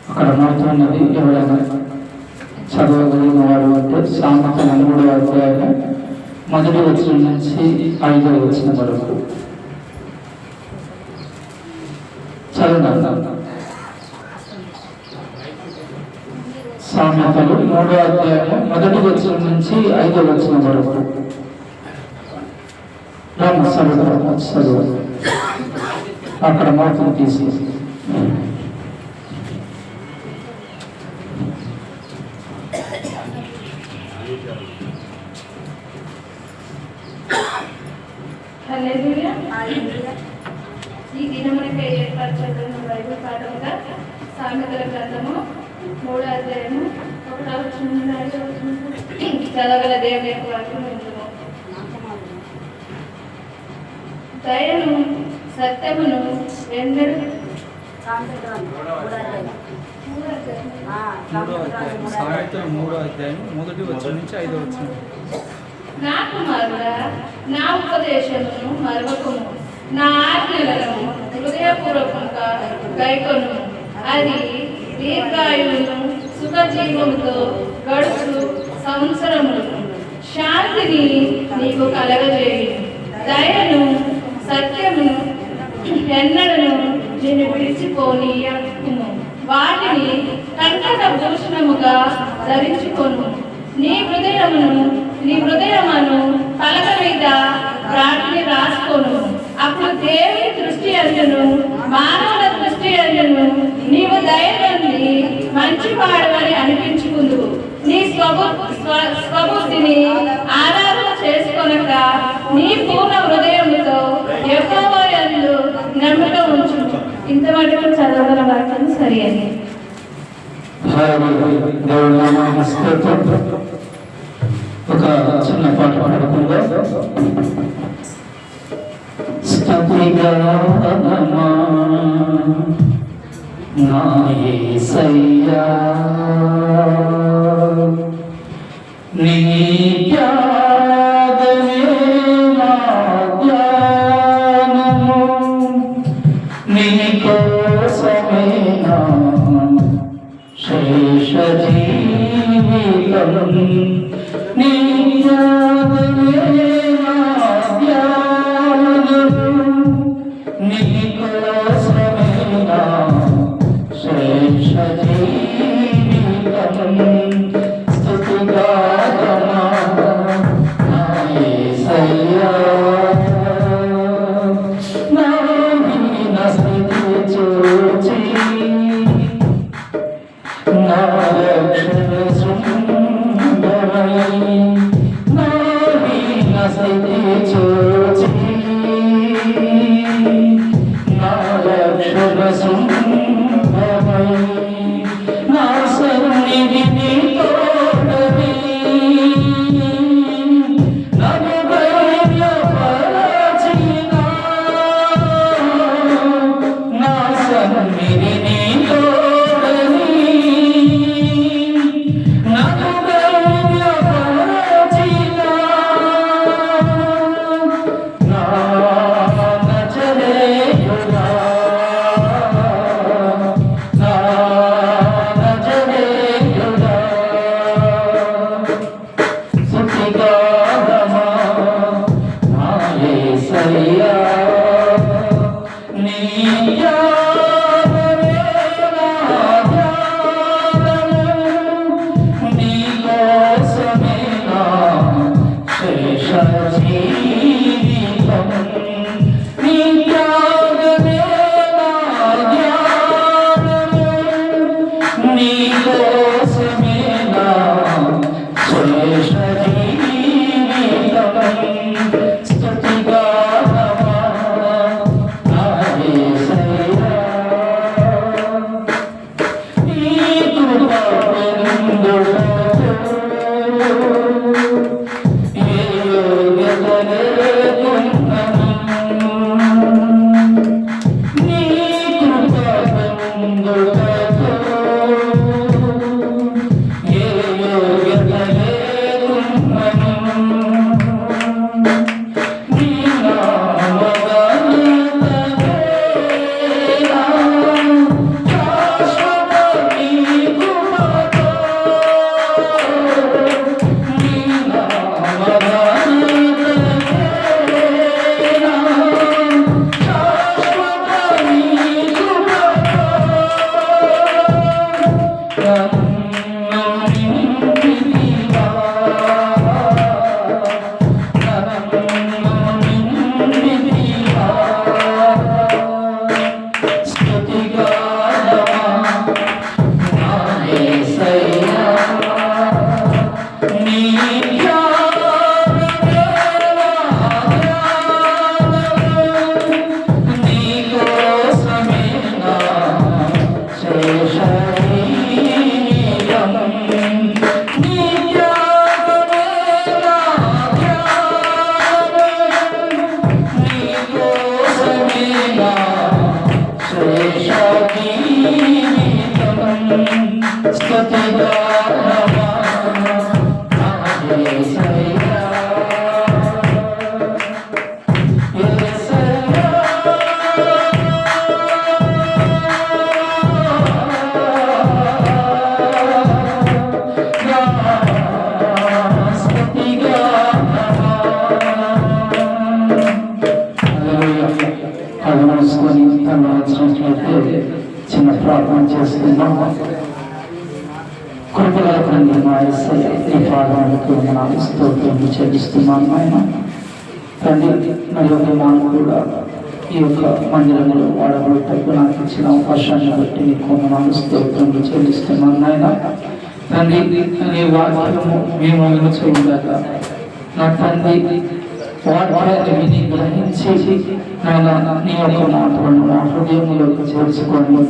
అక్కడ నడుతున్నది. ఎవరైనా చదవగలిగిన వాడు అంటే సామెతల 3వ అధ్యాయం 1వ వచనం నుంచి 5వ వచనం వరకు చదువు. సామెతలు 3వ అధ్యాయం 1వ వచనం నుంచి 5వ వచనం వరకు చదువు. అక్కడ మాత్రం తీసి ఈ దినమునకై ఏర్పరచబడిన బైబిల్ పాఠముగా సామెతల గ్రంథము 3వ అధ్యాయము 1వ వచనం నుండి 5వ వచనం చదవగల దేవుని యొక్క వాక్యం విందుము. దయను సత్యమును ఎన్నడూ సామెతలు 3వ అధ్యాయం 1వ వచనం నుంచి 5వ వచనం. నా కుమారుడా, నా ఉపదేశమును మరవకుము, నా ఆజ్ఞలను హృదయపూర్వకంగా గైకొనుము. అది దీర్ఘాయువును సుఖజీవముతో గడుచు సంవత్సరములను శాంతిని నీకు కలగజేయును. దయను సత్యమును ఎన్నడను నేను విడిచిపోనీయకుము. వాటిని కంటక భూషణముగా ధరించుకొను. నీ హృదయమును పలక మీద వాటిని రాసుకోను. అప్పుడు దేవుని దృష్టి అందును మానవుల దృష్టి అందును నీవు దయనుంది మంచివాడవని అనిపించుకుందు. నీ స్వబుద్ధిని ఆధారం చేసుకొనక నీ పూర్ణ హృదయముతో యెహోవా యందు నమ్మిక ఉంచు. ఇంతవరకు చదవగల వాక్యం సరి అని. ఒక చిన్న పాట పాడుకుందా. స్తుతిగానమా నా యేసయ్యా, నీ త్యాగమే నా ధ్యానము, నీ కోసమే నా శేష జీవితం. నీ త్యాగమే నా ధ్యానము, నీ కోసమే నా శేష జీవితం. స్తుతిగానమా నా యేసయ్యా, నా దీన స్థితి చూచి నా రక్షణ శృంగమై, నా దీన స్థితి చూచి నా రక్షణ శృంగమై, నా సన్నిధిని తోడని నన్ను ధైర్యపరచిన, నా సన్నిధిని తోడని నన్ను ధైర్యపరచిన, నా నజరేయుడా చిన్న ప్రార్థన చేసుకుందాం. కృపగల తండ్రి మా యేసయ్య, నీ పాదాలకు వందనాలు స్తోత్రములు చెల్లిస్తున్నాను ఆయన. తండ్రి మరి ఒక మాను కూడా ఈ యొక్క మందిరంలో వాడబడటకు నాకు ఇచ్చిన అవకాశాన్ని బట్టి నీకు వందనాలు స్తోత్రములు చెల్లిస్తున్నాను ఆయన. తండ్రి నీ వాక్యము మేము వినచుండగా నా తండ్రి వాక్యాన్ని విని గ్రహించి ఆయన నీ యొక్క మాటలను నా హృదయంలోకి చేర్చుకొని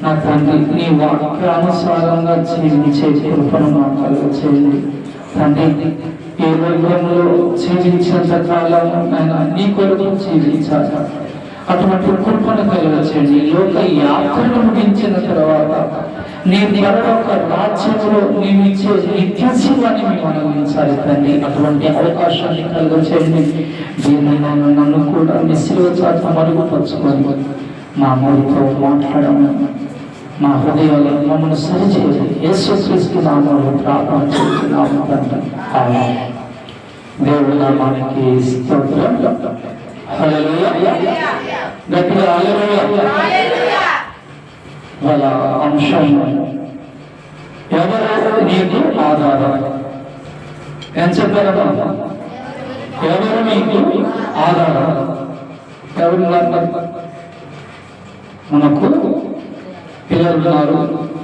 నా తండ్రి నీ వాక్యానుసారంగా జీవించే కృపను మాకు కలుగచేయండి తండ్రి. ఈ లోకంలో జీవించేంత కాలం ఆయన నీ కొరకు జీవించాలి, అటువంటి కృపను కలుగచేయండి. లోక యాత్రను ముగించిన తర్వాత నీ పరలోక రాజ్యంలో నీవు ఇచ్చే నిత్య జీవాన్ని మేము అనుభవించాలి తండ్రి. అటువంటి అవకాశాన్ని కలుగచేయండి. దీన్ని నన్ను కూడా మీ శిలువ చాట మరుగుపరుచుకొని మా మూడితో మాట్లాడము, మా హృదయాలు మమ్మల్ని సరిచేసి యేసుక్రీస్తు నామములో ప్రార్థన చేస్తున్నాము తండ్రి. ఆమేన్. దేవుడి నామానికి స్తోత్రం. హల్లెలూయా. గట్టిగా హల్లెలూయా. వాళ్ళ అంశం ఎవరు నీకు ఆధారం. ఏం చెప్పారు? ఎవరు నీకు ఆధారం? ఎవరు మనకు పిల్లలు ఉన్నారు,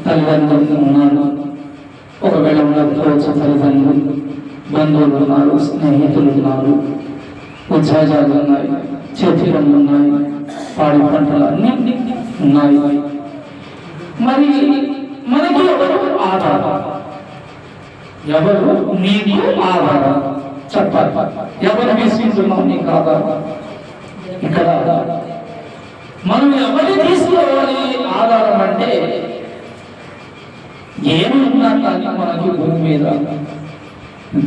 తల్లిదండ్రులు ఉన్నారు, ఒకవేళ ఉండకపోవచ్చు తల్లిదండ్రులు, బంధువులు ఉన్నారు, స్నేహితులు ఉన్నారు, ఉద్యోగాలు ఉన్నాయి, చేతి పనులు ఉన్నాయి, పాడి పంటలు అన్నీ ఉన్నాయి. మరి మనకి ఎవరు ఆధారం? ఎవరు నీకు ఆధారం? చెప్పాలి. ఎవరు తీసుకుంటున్నావు నీకు ఆధారం? ఇక్కడ మనం ఎవరిని తీసుకోవాలి ఆధారం అంటే ఏమి ఉన్నా కానీ మనకి భూమి మీద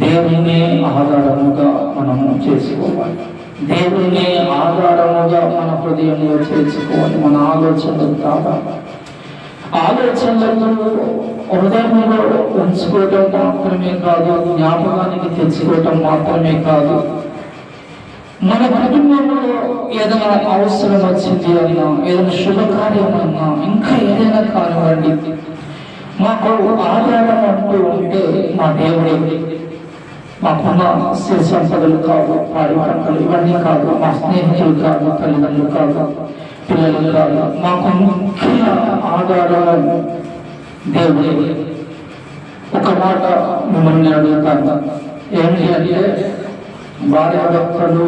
దేవుణ్ణి ఆధారముగా మనము చేసుకోవాలి. దేవుణ్ణి ఆధారముగా మన హృదయంలో చేసుకోవాలి. మన ఆలోచనలు కావాలి. ఆలోచనలను హృదయంలో ఉంచుకోవటం మాత్రమే కాదు, జ్ఞాపకానికి తెచ్చుకోవటం మాత్రమే కాదు, మన కుటుంబంలో ఏదైనా అవసరం వచ్చింది అన్నా, ఏదైనా శుభకార్యం అన్నా, ఇంకా ఏదైనా కానివ్వండి, మాకు ఆధారం అంటూ ఉంటే మా దేవుడే. మాకున్న సిరి సంపదలు కాదు, పాడి పంటలు ఇవన్నీ కాదు, మా స్నేహితులు కాదు, తల్లిదండ్రులు కాదు, పిల్లలు కాదు, మాకు ముఖ్య ఆధారం దేవుడే. ఒక మాట మిమ్మల్ని అడుగుతాను, ఏంటి అంటే భార్యాభర్తలు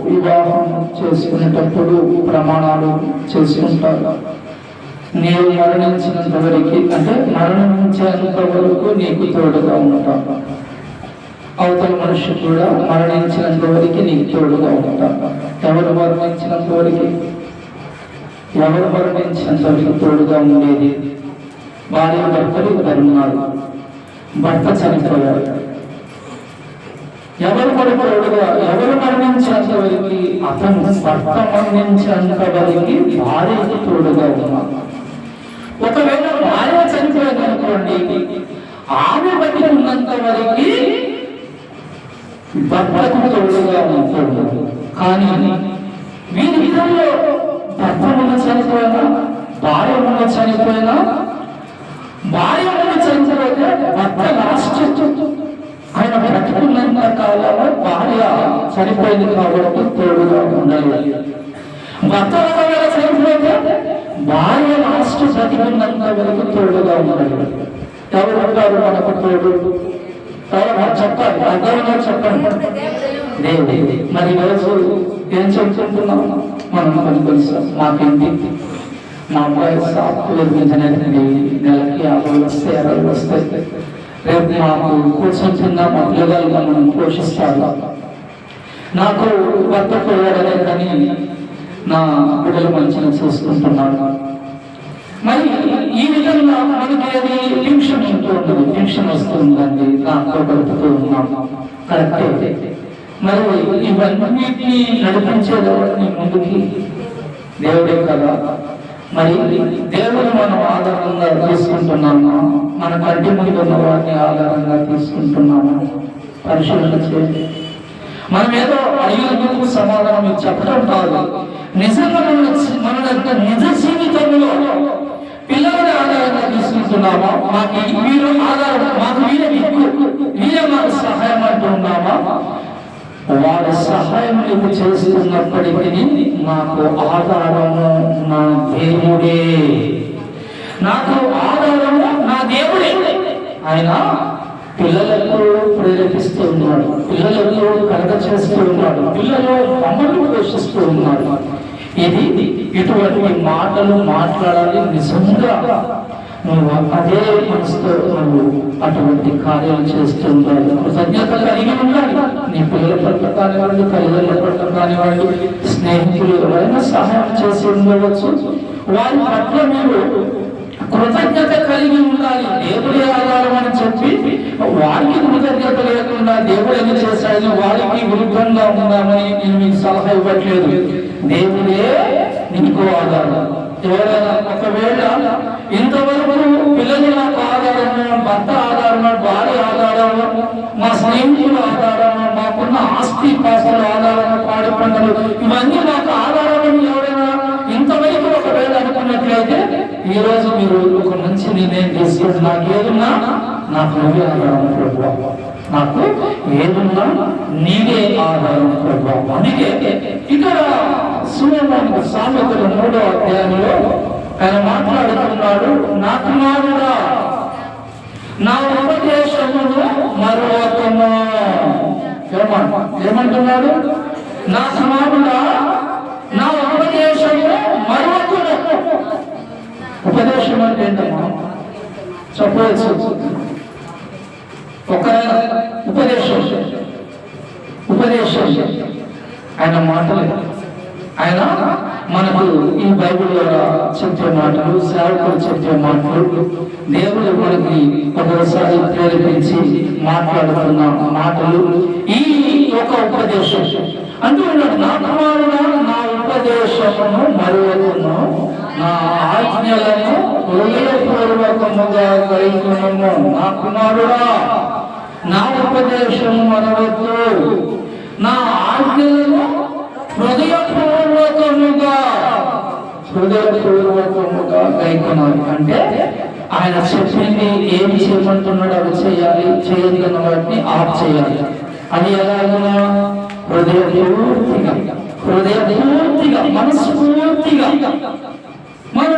వివాహం చేసుకునేటప్పుడు ప్రమాణాలు చేసుకుంటారు. నీవు మరణించినంత వరకు, అంటే మరణించేంత వరకు నీకు తోడుగా ఉంటాను, అవతల మనిషి కూడా మరణించినంత వరకు నీకు తోడుగా ఉంటాను. ఎవరు మరణించినంత వరకు తోడుగా ఉండేది? భార్యాభర్తలు ఉన్నారు, భర్త చనిపోయారు. ఎవరు మరణించేంత వరకు అతను భర్త మరణించేంత వరకు భార్యకు తోడుగా ఉన్నారు. ఒకవేళ భార్య చనిపోయిందనుకోండి, ఆమె బట్టి ఉన్నంత వరకు భర్తకు తోడుగా ఉంటుంది. కానీ వీరిద్దరిలో భర్త ఉన్న చనిపోయినా, భార్య ఉన్న చనిపోయినా, భార్య ఉన్న చనిపోతే భర్త లాస్ట్ ఆయన బ్రతుకున్నంత కాలంలో భార్య చనిపోయింది కాబట్టి తోడుగా ఉండాలి. భర్త చనిపోతే భార్య లాస్ట్ బ్రతికున్నంత వరకు తోడుగా ఉండాలి. ఎవరు ఉంటారు మనకు తోడు? చెప్పండి, అర్థంగా చెప్పండి. దేవుడు. మరి ఈరోజు ఏం చెప్తున్నాం మనం? తెలుసు మాకేంటి, మా అబ్బాయి సాఫ్ట్వేర్ ఇంజనీర్, నెలకి 50 వస్తాయి, 60 వస్తాయి. రేపు మాకు కూర్చుంటుందా, మా పిల్లలుగా మనం పోషిస్తారు. నాకు భర్త పోయాడనే కానీ నా బిడ్డలు మంచిగా చూసుకుంటున్నాను. కొంతమందికి అది ట్యూషన్ ఉంటూ ఉంటుంది, ట్యూషన్ వస్తుందండి, దాంతో గడుపుతూ ఉన్నాం. కరెక్టే. మరి ఇవన్నిటిని నడిపించేవాడిని ముందుకి దేవుడే కదా. మరి దేవుడు మనం ఆధారంగా తీసుకుంటున్నాము, మన కంటి ముందు ఉన్న వారిని ఆధారంగా తీసుకుంటున్నాము. పరిశీలన చేయండి. మనం ఏదో అడిగినందుకు సమాధానం చెప్పడం కాదు, నిజంగా మన నిజ జీవితంలో పిల్లలని ఆధారంగా తీసుకుంటున్నామా, మాకు వీరు ఆధారం, మాకు వీరే మాకు సహాయం అంటూ ఉన్నామా? వారి సహాయం నీకు చేస్తున్నప్పటికీ నాకు ఆధారము నా దేవుడే, నాకు ఆధారము నా దేవుడే. ఆయన పిల్లలకు ప్రేరేపిస్తూ ఉన్నాడు, పిల్లలకు కలగ చేస్తూ ఉన్నాడు, పిల్లలు మమ్మల్ని పోషిస్తూ ఉన్నాడు. ఇటువంటి మాటలు మాట్లాడాలి. నిజంగా నువ్వు అదే మనసుతో నువ్వు అటువంటి కార్యాలు చేస్తూ ఉండాలి. కృతజ్ఞత కలిగి ఉండాలి. నీ పిల్లల పట్ల కానివ్వండి, తల్లిదండ్రుల పట్ల కానివ్వండి, స్నేహితులు ఎవరైనా సహాయం చేసి ఉండవచ్చు, వారి పట్ల మీరు కృతజ్ఞత కలిగి ఉండాలి. దేవుడే ఆధారం అని చెప్పి వారికి కృతజ్ఞత లేకుండా దేవుడు ఏమి చేశాడని వారికి విరుద్ధంగా ఉందామని నేను మీకు సలహా ఇవ్వట్లేదు. దేవుడే నీకు ఆధారం. ఎవరైనా ఒకవేళ ఇంతవరకు పిల్లలు నాకు ఆధారము, భర్త ఆధారము, భార్య ఆధారము, మా స్నేహితుల ఆధారము, మాకున్న ఆస్తి పాస్తుల ఆధారము, పాడి పంటలు ఇవన్నీ నాకు ఆధారమని ఎవరైనా ఇంతవరకు ఒకవేళ అనుకున్నట్లయితే ఈ రోజు మీరు ఒక మంచి నిర్ణయం తీసుకుని నాకు ఏదున్నా నాకు నువ్వే ఆధారం ప్రభువా, నాకు ఏదున్నా నీవే ఆధారం ప్రభువా. అందుకే ఇక్కడ సులైమాను సామెతలు 3వ అధ్యాయంలో ఆయన మాట్లాడుతున్నాడు, నా కుమారుడా నా ఉపదేశమును మరొకము. ఏమంటున్నాడు? నా కుమారుడా నా ఉపదేశము మరొకము. ఉపదేశం అంటే ఏంటమ్మా చెప్పవచ్చు. ఒక ఉపదేశం ఆయన మాటలు, ఆయన మనకు ఈ బైబిల్లో చెప్పే మాటలు, సేవకులు చెప్పే మాటలు, దేవుడు మనకి ఒకసారి ప్రేరేపించి మాట్లాడుతున్న మాటలు, ఈ ఒక ఉపదేశం అంటూ ఉన్నాడు. నా కుమారుడా నా ఉపదేశమును మరొకను, నా ఆజ్ఞలను హృదయపూర్వకముగా కైకొనుము. నా కుమారుడా నా ఉపదేశము మరొకదు, నా ఆజ్ఞలను హృదయపూర్వకముగా కైకొనాలి. అంటే ఆయన చెప్పింది ఏమి చేయమంటున్నాడు అవి చేయాలి, చేయగలిగిన వాటిని ఆఫ్ చేయాలి. అది ఎలాగైనా హృదయపూర్తిగా మనస్ఫూర్తిగా. మనం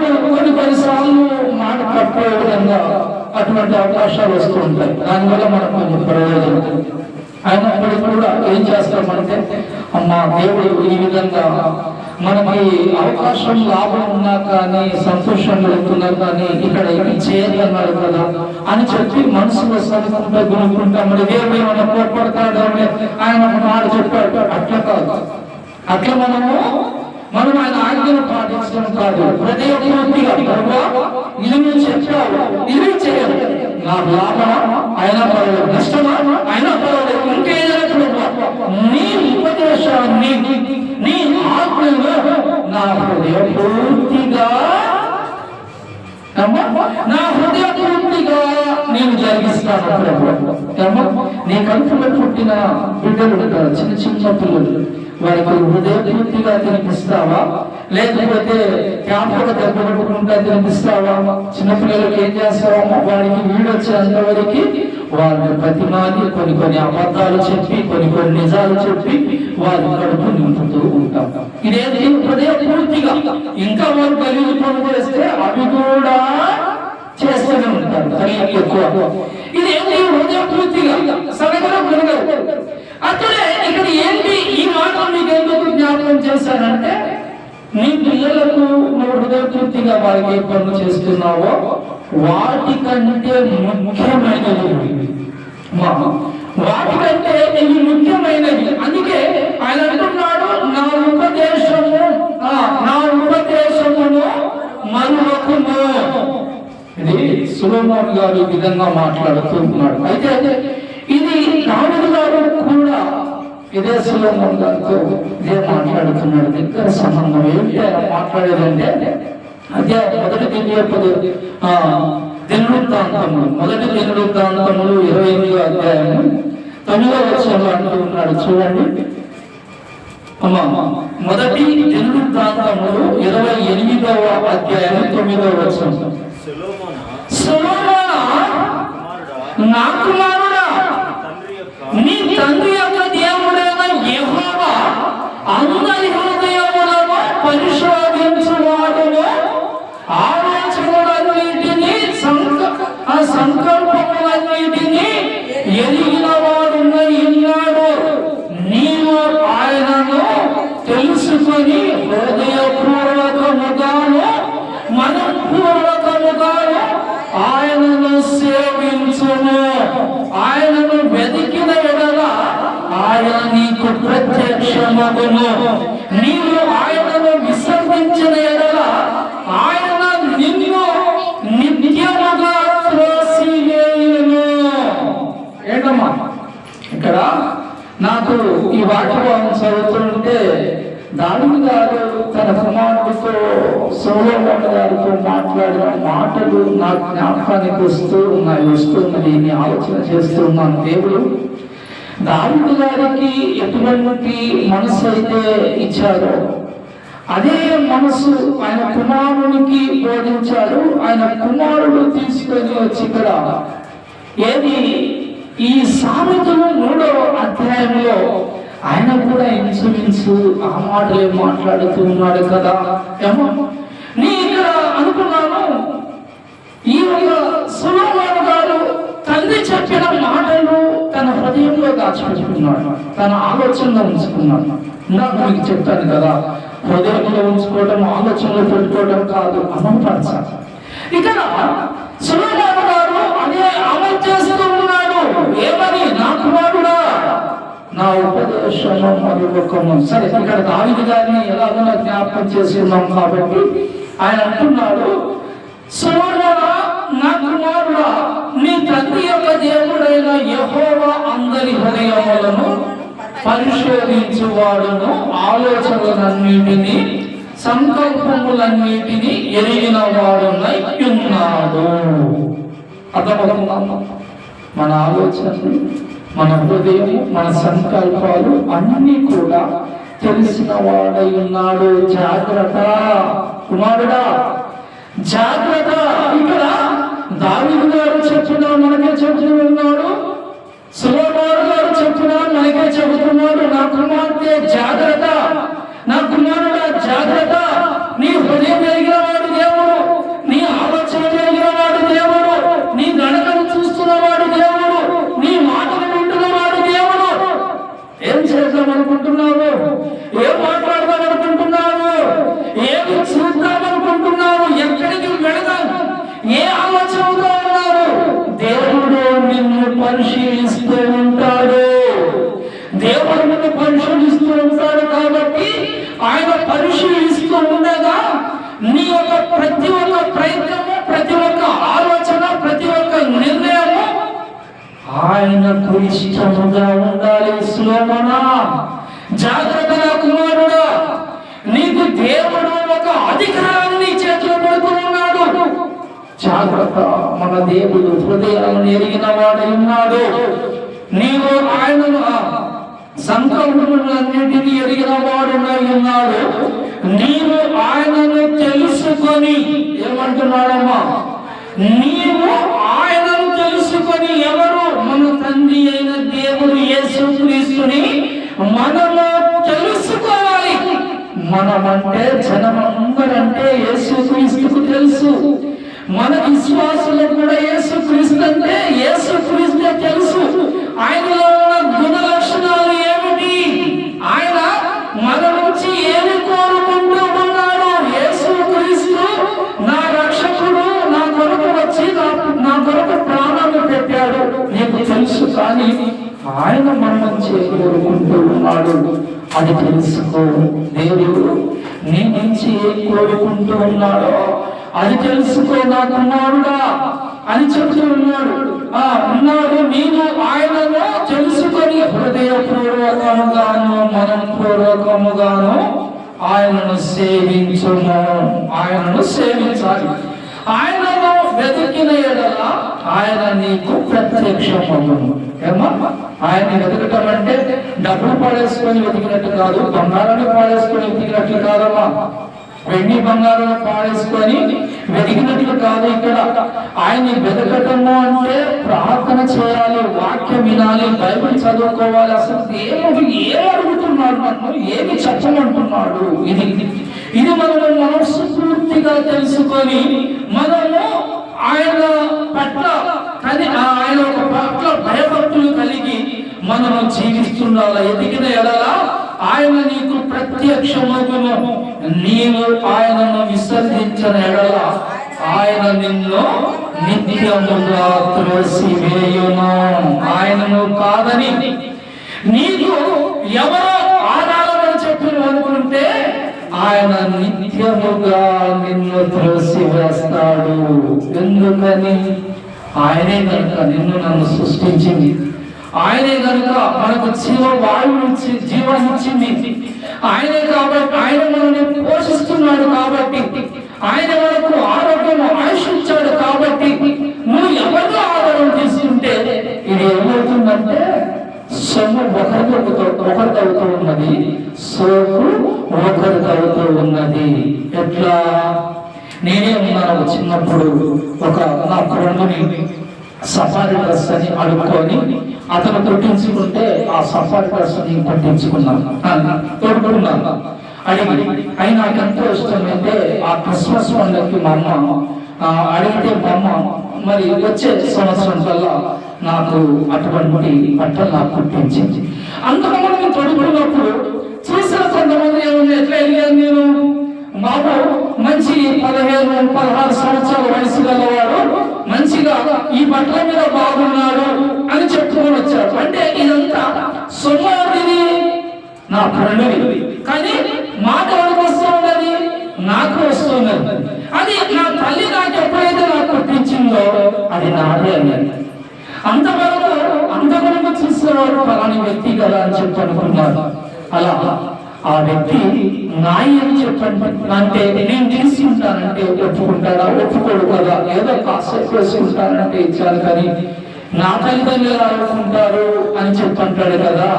కొన్నిసార్లు మాట తప్పే విధంగా అటువంటి అవకాశాలు వస్తూ ఉంటాయి. దానివల్ల మనకు కొంచెం ప్రయోజనం. అయినప్పటికీ కూడా ఏం చేస్తామంటే, అమ్మా దేవుడు ఈ విధంగా మనకి అవకాశం లాభం ఉన్నా కానీ, సంతోషం కలుగుతున్నా కానీ ఇక్కడ ఇది చేయగలన్నాడు కదా అని చెప్పి మనసులో సదుకుంటా గునుకుంటా మరి దేవుడు ఏమైనా కోప్పడతాడు అని ఆయన ఒక మాట చెప్పాడు. అట్లా కాదు. అట్లా మనం ఆయన ఆజ్ఞను పాటించడం కాదు, హృదయపూర్తిగా ఇది నువ్వు చెప్పావు, ఇది చేయాలి, నాకు లాభమా అయినా పర్వాలేదు, నష్టమా అయినా పర్వాలేదు, ఇంకేదైనా నీ ఉపదేశాన్ని నీ ఆజ్ఞను నా హృదయపూర్తిగా నేను జరిగిస్తాను ప్రభు. నీ కడుపులో పుట్టిన బిడ్డలు ఉంటారు, చిన్న చిన్న పిల్లలు, వారికి హృదయపూర్తిగా తినిపిస్తావా, లేకపోతే క్యాంపుగా దెబ్బపెట్టుకుంటా తినిపిస్తావా? చిన్నపిల్లలకి ఏం చేస్తావా? వారికి వీడొచ్చేంతవరకు వారిని ప్రతిమాది కొన్ని అబద్ధాలు చెప్పి కొన్ని నిజాలు చెప్పి వారి కడుపు నింపుతూ ఉంటాం. ఇదేంటి? హృదయపూర్తిగా. ఇంకా వారు కలిగి పనులు చేస్తే అవి కూడా చేస్తూనే ఉంటారు ఎక్కువ. ఇదేంటి? హృదయపూర్తిగా సడగడం జరగదు. అట్లే ఇక్కడ ఏంటి ఈ మాటలు మీకు ఎందుకు జ్ఞాపకం చేశానంటే, నీ పిల్లలకు నువ్వు హృదయపూర్తిగా వారికి ఏ పనులు చేస్తున్నావో వాటికంటే ముఖ్యమైనవి ఇవి ముఖ్యమైనవి. అందుకే ఆయన అంటున్నాడు, నా ఉపదేశమును మరొకము. ఇది సొలొమోను గారు ఈ విధంగా మాట్లాడుతూ ఉన్నాడు. అయితే ఇది దావీదు గారు కూడా ఇదే సొలొమోను గారితో ఇదే మాట్లాడుతున్నాడు. దగ్గర సంబంధం ఏంటి ఆయన మాట్లాడేదంటే అదే మొదటి దినవృత్తాంతములు 28వ అధ్యాయము 9వ వచనంలో అంటూ ఉన్నాడు. చూడండి, మొదటి దినవృత్తాంతములు 28వ అధ్యాయము 9వ వచనం. సొలొమోనా, నా కుమారుడా, నీ తండ్రి యొక్క దేవుడైన యెహోవా అందరి హృదయములను పరిశోధించువాడును, ఆలోచనలన్నిటినీ సంకల్పములన్నిటినీ ఎరిగిన వాడున్నాడు. నీవు ఆయనను తెలుసుకొని హృదయపూర్వకముగాను మనఃపూర్వకముగాను ఆయనను సేవించుము. ఆయనను వెతికిన ఎడల ఆయన నీకు ప్రత్యక్షమగును. నీవు ఆయనను విసర్జించిన ఎడల ఆయన నిన్ను నిత్యముగా త్రోసివేయును. ఏంటమ్మా ఇక్కడ నాకు ఈ వాక్యం చదువుతుంటే దావీదు గారు తన కుమారుడితో సొలొమోను గారితో మాట్లాడిన మాటలు నా జ్ఞాపకానికి వస్తున్నది ఆలోచన చేస్తూ ఉన్నాను. దేవుడు దావీదు గారికి ఎటువంటి మనసు అయితే ఇచ్చారో అదే మనసు ఆయన కుమారునికి బోధించాడు. ఆయన కుమారుడు తీసుకొని వచ్చి ఇక్కడ ఏది ఈ సామెతలు 3వ అధ్యాయంలో ఆయన కూడా ఇంచుమించు ఆ మాటలే మాట్లాడుతూ ఉన్నాడు కదా. ఏమో నీ ఇక్కడ అనుకున్నాను, ఈ ఒక సొలొమోను గారు తండ్రి చెప్పిన మాటలు తన హృదయంలో దాచిపెట్టుకున్నాడు, తన ఆలోచనలో ఉంచుకున్నాడు. ఇందాక మీకు చెప్పాను కదా, హృదయంలో ఉంచుకోవడం, ఆలోచనలో పెట్టుకోవడం కాదు, అమలుపరచాలి. ఇక్కడ సొలొమోను గారు అదే అమలు చేస్తూ ఉన్నాడు. ఏమని? నా కుమారుడా, నా ఉపదేశము మరొకము. సరే, ఇక్కడ దావీదు గారిని ఎలాగో జ్ఞాపకం చేసి ఉన్నాం కాబట్టి ఆయన అంటున్నాడు, సొలొమోనా, నా కుమారుడా, నీ తండ్రి యొక్క దేవుడైన యెహోవా అందరి హృదయములను పరిశోధించువాడును, ఆలోచనలన్నిటినీ సంకల్పములన్నిటినీ ఎరిగిన వాడునై ఉన్నాడు. అర్థమవుతుందా? మన ఆలోచనలు, మన హృదయం, మన సంకల్పాలు అన్నీ కూడా తెలిసిన వాడై ఉన్నాడు. జాగ్రత్త కుమారుడా, జాగ్రత్త. ఇక్కడ దావీదు గారు చెప్పినా మనకే చెబుతూ ఉన్నాడు, సొలొమోను గారు చెప్పినా మనకే చెబుతున్నాడు. నా కుమార్తె జాగ్రత్త, నా కుమారుడా జాగ్రత్త. నీ హృదయం ఎరిగిన వాడు దేవుడు, నీ ఆలోచన ఎరిగిన వాడు దేవుడు, నీ నడకను చూస్తున్నవాడు దేవుడు, నీ మాటలు వింటున్నవాడు దేవుడు. ఏం చేద్దాం అనుకుంటున్నావు? ఏం మాట్లాడదాం అనుకుంటున్నావు? ఏమి చూద్దాం అనుకుంటున్నావు? ఎక్కడికి వెళదాం? ఏ ఆలోచనతో ఉన్నావు? దేవుడు నిన్ను పరిశీలిస్తూ ఉంటాడు. దేవుడు నిన్ను పరిశీలిస్తూ ఉంటాడు కాబట్టి ఆయన పరిశీలిస్తూ ఉండగా నీ యొక్క ప్రతి ఒక్క ప్రయత్నము, ప్రతి ఒక్క ఆలోచన, ప్రతి ఒక్క నిర్ణయము ఆయనకు ఇష్టముగా ఉండాలి. సొలొమోనా, జాగ్రత్త నా కుమారుడా, నీకు దేవుడు ఒక అధికారాన్ని చేతిలో పెడుతున్నాడు. జాగ్రత్త, మన దేవుడు హృదయాలను ఎరిగిన వాడై ఉన్నాడు. నీవు ఆయనను సంకల్పములన్నిటినీ ఎరిగిన వాడునై ఉన్నాడు. నీవు ఆయనను తెలుసుకొని, ఏమంటున్నాడమ్మా? నీవు ఆయనను తెలుసుకొని, ఎవరు? మన తండ్రి అయిన దేవుడు యేసుక్రీస్తుని మనము తెలుసుకోవాలి. మనమంటే జనమందరంటే యేసుక్రీస్తుకు తెలుసు. మన విశ్వాసులకు కూడా యేసుక్రీస్తు అంటే యేసుక్రీస్తే తెలుసు. ఆయనలో ఉన్న గుణ లక్షణాలు ఏమిటి? ఆయన మన నుంచి ఏమి కోరుకుంటూ ఉన్నాడు? యేసుక్రీస్తు నా రక్షకుడు, నా కొరకు వచ్చి నా కొరకు ప్రాణాలు పెట్టాడు, నీకు తెలుసు. కానీ ఆయన మన నుంచి కోరుకుంటూ ఉన్నాడు, అది తెలుసుకో. దేవుడు నీ నుంచి ఏం కోరుకుంటూ ఉన్నాడో అది తెలుసుకో నా కుమారుడా. అని చెప్తూ ఉన్నాడు. నేను ఆయనను తెలుసుకొని హృదయపూర్వకముగాను మనపూర్వకముగాను ఆయనను సేవించాలి. ఆయనను వెతికిన ఎడల ఆయన నీకు ప్రత్యక్షమగును. ఏమా ఆయన వెతకటం అంటే డబ్బులు పాడేసుకొని వెతికినట్టు కాదు, బంగారాన్ని పాడేసుకొని వెతికినట్లు కాదమ్మా, వెండి బంగారం పాడేసుకొని వెతికినట్లు కాదు. ఇక్కడ ఆయన్ని వెతకటము అంటే ప్రార్థన చేయాలి, వాక్యం వినాలి, బైబిల్ చదువుకోవాలి. అసలు ఏం అడుగుతున్నాడు, నన్ను ఏమి చెప్పమంటున్నాడు, ఇది మనము మనస్ఫూర్తిగా తెలుసుకొని మనము ఆయన పట్ల ఆయన ఒక పట్ల భయభక్తులు కలిగి మనము జీవిస్తుండాలి. ఎదిగిన ఎడల ఆయన నీకు ప్రత్యక్షమగును. నీవు ఆయనను విసర్జించిన ఎడల ఆయన నిన్ను నిత్యముగా త్రోసివేయును. ఆయనను కాదని నీకు ఎవరో ఆధారమని చెప్పి అనుకుంటే ఆయన నిత్యముగా నిన్ను త్రోసివేస్తాడు. ఎందుకని? ఆయనే కనుక నిన్ను నన్ను సృష్టించింది, ఆయనే కనుక మనకు జీవాన్నిచ్చింది, ఆయనే కాబట్టి ఆయన మనల్ని పోషిస్తున్నాడు కాబట్టి, ఆయన మనకు ఆరోగ్యం ఆయుషించాడు కాబట్టి, నువ్వు ఎవరితో ఆధారం తీసుకుంటే ఇది ఏమవుతుందంటే సొమ్ము ఒకరిదవుతూ ఉన్నది, సోకు ఒకరిదవుతూ ఉన్నది. ఎట్లా? నేనే ఉన్నాను చిన్నప్పుడు నా ఫ్రెండ్ని సఫారీ డ్రెస్ అని అడుక్కొని అతను కుట్టించుకుంటే ఆ సఫారీ డ్రెస్ ని తోడుకున్నాను అడిగి. అయి నాకు ఎంతో ఇష్టమైతే ఆ క్రిస్మస్ పండుగకి మా అమ్మ అడిగితే మా అమ్మ మరి వచ్చే సంవత్సరం కల్లా నాకు అటువంటి బట్టలు నాకు కుట్టించింది. అంతమంది తొడుకున్నప్పుడు చూసిన కొంతమంది ఏమన్నా ఎట్లా వెళ్ళాను నేను, బాబు మంచి 15-16 సంవత్సరాల వయసు గలవాడు మంచిగా ఈ బట్టల మీద బాగున్నాడు అని చెప్పుకొని వచ్చాడు. అంటే ఇదంతా సొమ్మాదిది నా ఫ్రెండ్వి, కానీ మాట ఎవరికి వస్తున్నది? నాకు వస్తున్నది. అది నా తల్లి నాకు ఎప్పుడైతే నాకు పుట్టించిందో అది నాదే అన్నది. అంతవరకు చూసేవాడు ఫలాని వ్యక్తి కదా అని చెప్పి అనుకున్నాడు. అలా ఆ వ్యక్తి నాయి అని చెప్పండి అంటే నేను తీసుకుంటానంటే ఒప్పుకుంటాడా? ఒప్పుకోడు కదా. ఏదో కాసేపు వేసుకుంటానంటే ఇచ్చాను, కానీ నా తల్లిదండ్రులు ఆడుకుంటారు అని చెప్పంటాడు కదా.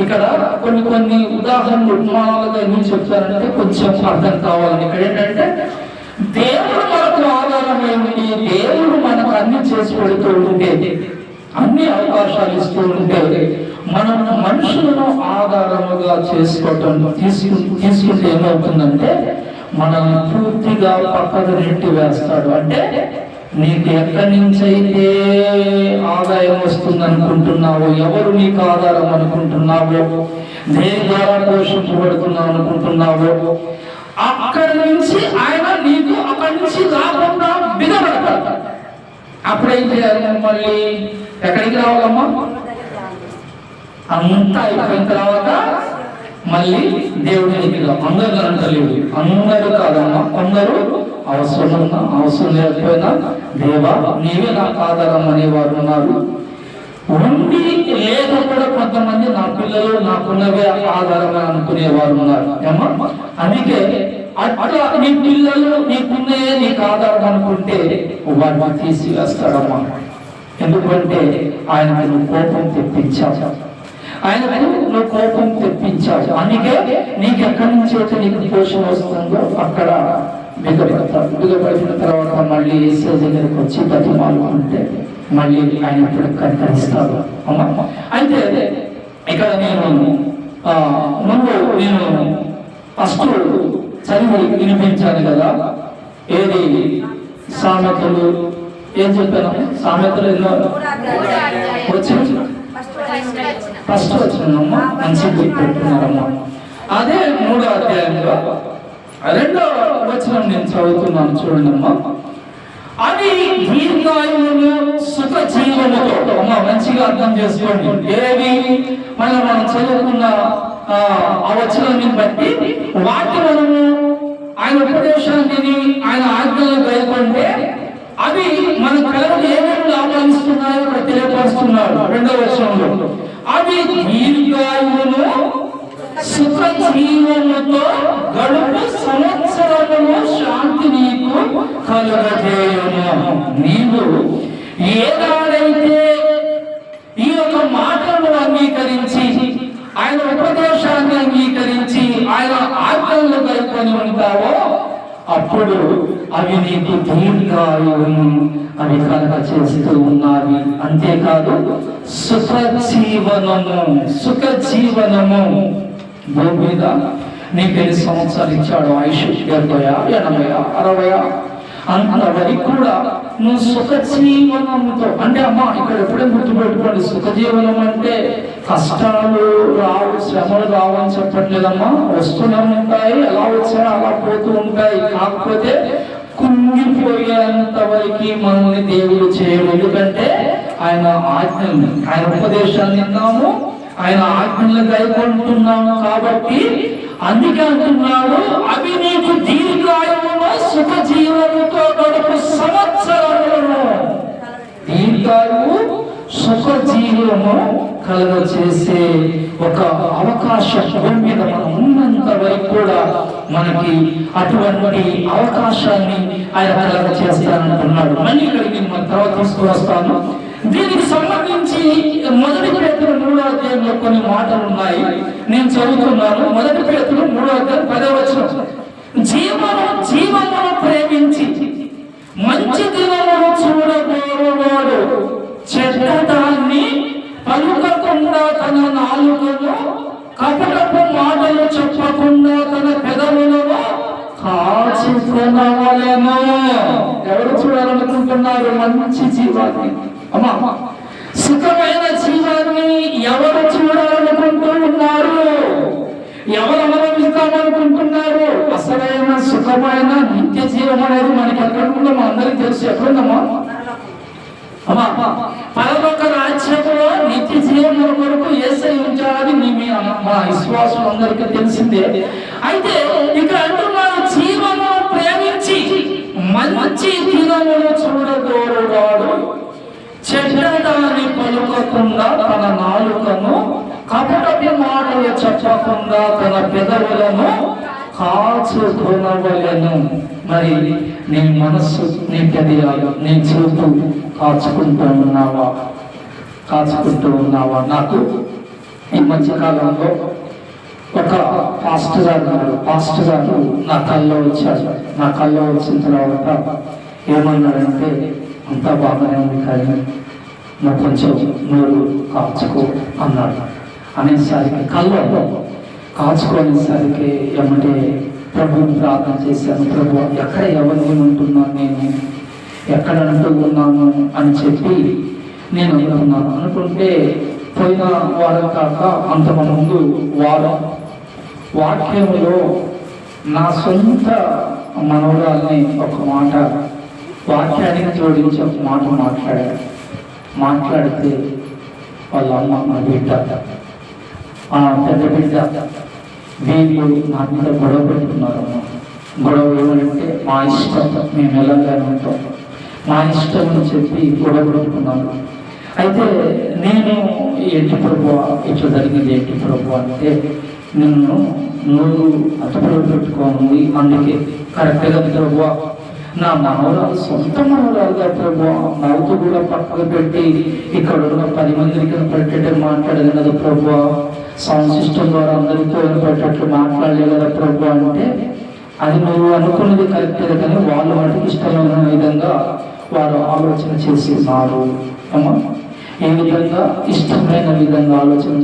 ఇక్కడ కొన్ని ఉదాహరణలు ఉపమానాలుగా ఎందుకు చెప్తారంటే కొంచెం అర్థం కావాలని. ఇక్కడ ఏంటంటే దేవుడు మనకు ఆధారమైంది, దేవుడు మనకు అన్ని చేసి పెడుతూ ఉంటే, అన్ని అవకాశాలు ఇస్తూ ఉంటే, మనం మనుషులను ఆధారముగా చేసుకోవటం తీసుకుంటే ఏమవుతుందంటే మనల్ని పూర్తిగా పక్కకు నెట్టి వేస్తాడు. అంటే నీకు ఎక్కడి నుంచి అయితే ఆదాయం వస్తుంది అనుకుంటున్నావో, ఎవరు నీకు ఆధారం అనుకుంటున్నావో, దేని ద్వారా పోషించబడుతున్నావు అనుకుంటున్నావో, అక్కడి నుంచి ఆయన నీకు అక్కడి నుంచి రాకుండా బిగబడతాడు. అప్పుడేం చేయాలి? మళ్ళీ ఎక్కడికి రావాలమ్మా? అంతా అయిపోయిన తర్వాత మళ్ళీ దేవుడి దగ్గర అందరూ అంటలేదు, అందరూ కాదమ్మా, అందరూ అవసరం లేకపోయినా దేవా నీవే నాకు ఆధారం అనేవారు ఉన్నారు. ఉండి లేక కూడా కొంతమంది నా పిల్లలు నాకున్నవే ఆధారం అనుకునేవారు ఉన్నారు. ఏమా అందుకే అట్లా నీ పిల్లలు నీకున్నాయే నీకు ఆధారం అనుకుంటే వాటిని తీసివేస్తాడమ్మా. ఎందుకంటే ఆయనకు నువ్వు కోపం తెప్పించావు, నువ్వు కోపం తెప్పించావు. అందుకే నీకు ఎక్కడి నుంచి అయితే నీకు పోషణ వస్తుందో అక్కడ బిగబడిన తర్వాత మళ్ళీ ఏసే దగ్గరికి వచ్చి బతిమాలుకుంటే మళ్ళీ ఆయన ఇప్పుడు కనికరిస్తాడు. అమ్మ అయితే ఇక్కడ నేను ఫస్ట్ చదివి వినిపించాను కదా. ఏది? సామెతలు. ఏం చెప్పాను? సామెతలు ఎన్నో వచ్చి ఫస్ట్ వచ్చిందమ్మా, మంచి పెట్టుకున్నారమ్మా. అదే 3వ అధ్యాయంలో 2వ వచనం నేను చదువుతున్నాను, చూడండమ్మా. అది దీర్ఘాయువును సుఖ జీవముతో. అమ్మ మంచిగా అర్థం చేసుకోండి. ఏవి మనం చదువుకున్న ఆ వచనాన్ని బట్టి వాటి మనము ఆయన ఉపదేశాన్ని ఆయన ఆజ్ఞలు గైకొంటే అవి మన కలగ అంటున్నాడు 2వ వచనంలో. అవి దీర్ఘాయువును సుఖ జీవముతో గడుపు సంవత్సరములు శాంతి నీకు కలుగజేయును. నీవు ఏనాడైతే ఈ యొక్క మాటలను అంగీకరించి ఆయన ఉపదేశాన్ని అంగీకరించి ఆయన ఆజ్ఞలను కలుపుకొని ఉంటావో అప్పుడు అవి నీకు దీర్ఘాయువును అవి కలగ చేస్తూ ఉన్నవి. అంతేకాదు సుఖ జీవనము భూమి మీద నీకు ఎన్ని సంవత్సరాలు ఇచ్చాడు ఆయుష్? 70, 80, 60 అంతవరకు కూడా నువ్వు సుఖ జీవనంతో అంటే అమ్మా ఇక్కడ ఎప్పుడే గుర్తుపెట్టుకోండి, సుఖ జీవనం అంటే కష్టాలు రావు, శ్రమలు రావు అని చెప్పట్లేదమ్మా. వస్తూనే ఉంటాయి, ఎలా వచ్చాయో అలా పోతూ ఉంటాయి. కాకపోతే కుంగిపోయేంత వరకు మనల్ని దేవుడు చేయడు. ఎందుకంటే ఆయన ఆజ్ఞలు, ఆయన ఉపదేశాన్ని విన్నాము, ఆయన ఆజ్ఞలు గైకొంటున్నాము కాబట్టి అందుకే అంటున్నాడు అవి నీకు దీర్ఘాయువును సుఖ జీవముతో గడుపు సంవత్సరములను. దీర్ఘాయువు సుఖ జీవము కలుగ చేసే ఒక అవకాశం భూమి మీద మనం ఉన్నంత వరకు కూడా మనకి అటువంటి అవకాశాన్ని ఆయన కలుగ చేస్తానంటున్నాడు. మళ్ళీ ఇక్కడికి మన తర్వాత తీసుకువస్తాను. దీనికి సంబంధించి 1 పేతురు 3వ అధ్యాయంలో కొన్ని మాటలు ఉన్నాయి, నేను చదువుతున్నాను. 1 పేతురు 3వ అధ్యాయం 10వ వచనం. జీవమును ప్రేమించి మంచి దినమును చూడగోరువాడు చెడ్డదాన్ని పలుకకుండా తన నాలుకను, కపటపు మాటలు చెప్పకుండా తన పెదవులను కాచుకొనవలెను. ఎవరు చూడాలనుకుంటున్నారు మంచి జీవాన్ని? అమ్మా, సుఖమైన జీవాన్ని ఎవరు చూడాలనుకుంటూ ఉన్నారు? ఎవరు అనుభవిస్తామనుకుంటున్నారు? అసలైన సుఖమైన నిత్య జీవం అనేది మనకి ఎక్కడ ఉందో మనందరికీ తెలుసు. ఎక్కడుందమ్మా? అమ్మా, పరలోక రాజ్యంలో నిత్య జీవనం కొరకు యేసయ్య ఉంచాలని మా విశ్వాసం అందరికీ తెలిసిందే. అయితే ఇక్కడ అంటున్నారు జీవమును ప్రేమించి మంచి దినమును చూడగోరువాడు చెడ్డదాన్ని పలుకకుండా తన నాలుకను, కపటపు మాటలు చెప్పకుండా తన పెదవులను కాచుకొనవలెను. మరి నీ మనస్సు, నీ పెదవులు, నీ చూపు కాచుకుంటూ ఉన్నావా? నాకు ఈ మధ్యకాలంలో ఒక పాస్టర్ గారు నా కల్లో వచ్చాడు. నా కల్లో వచ్చిన తర్వాత ఏమన్నాడంటే, అంతా బాగానే ఉంది కానీ నువ్వు కొంచెం నోరు కాచుకో అన్నాడు. అనేసరికి కల్లో కాచుకోనేసరికి ఏమంటే ప్రభువుని ప్రార్థన చేశాను. ప్రభు, ఎక్కడ ఎవరిని ఉంటున్నాను, నేను ఎక్కడ అంటూ ఉన్నాను అని చెప్పి నేను అనుకుంటే పోయిన వారం కాక అంతకుముందు వారం వాక్యంలో నా సొంత మనవరాల్ని ఒక మాట వాక్యానికి జోడించి ఒక మాట మాట్లాడితే వాళ్ళ అమ్మ, నా బిడ్డ, పెద్ద బిడ్డ, వీళ్ళు నా మీద గొడవ పెట్టుకున్నారమ్మా. గొడవ ఏమంటే మా ఇష్టం, మేము ఎలాగైనా ఉంటాం, మా ఇష్టం అని చెప్పి గొడవ పెట్టుకున్నాను. అయితే నేను ఏంటి ప్రభు ఇట్లా జరిగింది, ఏంటి ప్రభు అంటే నువ్వు అతపడి పెట్టుకోను, అందుకే కరెక్ట్గా ప్రభు నా మనవరాలు సొంత మనవరాలుగా ప్రభు నవ్వుతూ కూడా పక్కకు పెట్టి ఇక్కడ ఉన్న 10 మందికి పెట్టేట్టు మాట్లాడదు కదా ప్రభు, సౌండ్ సిస్టమ్ ద్వారా అందరితో పెట్టేట్లు మాట్లాడలే కదా ప్రభు అంటే, అది నువ్వు అనుకున్నది కరెక్టే కానీ వాళ్ళు వాటికి ఇష్టమైన విధంగా వారు ఆలోచన చేస్తున్నారు. అమ్మా, ఏ విధంగా ఇష్టమైన విధంగా ఆలోచన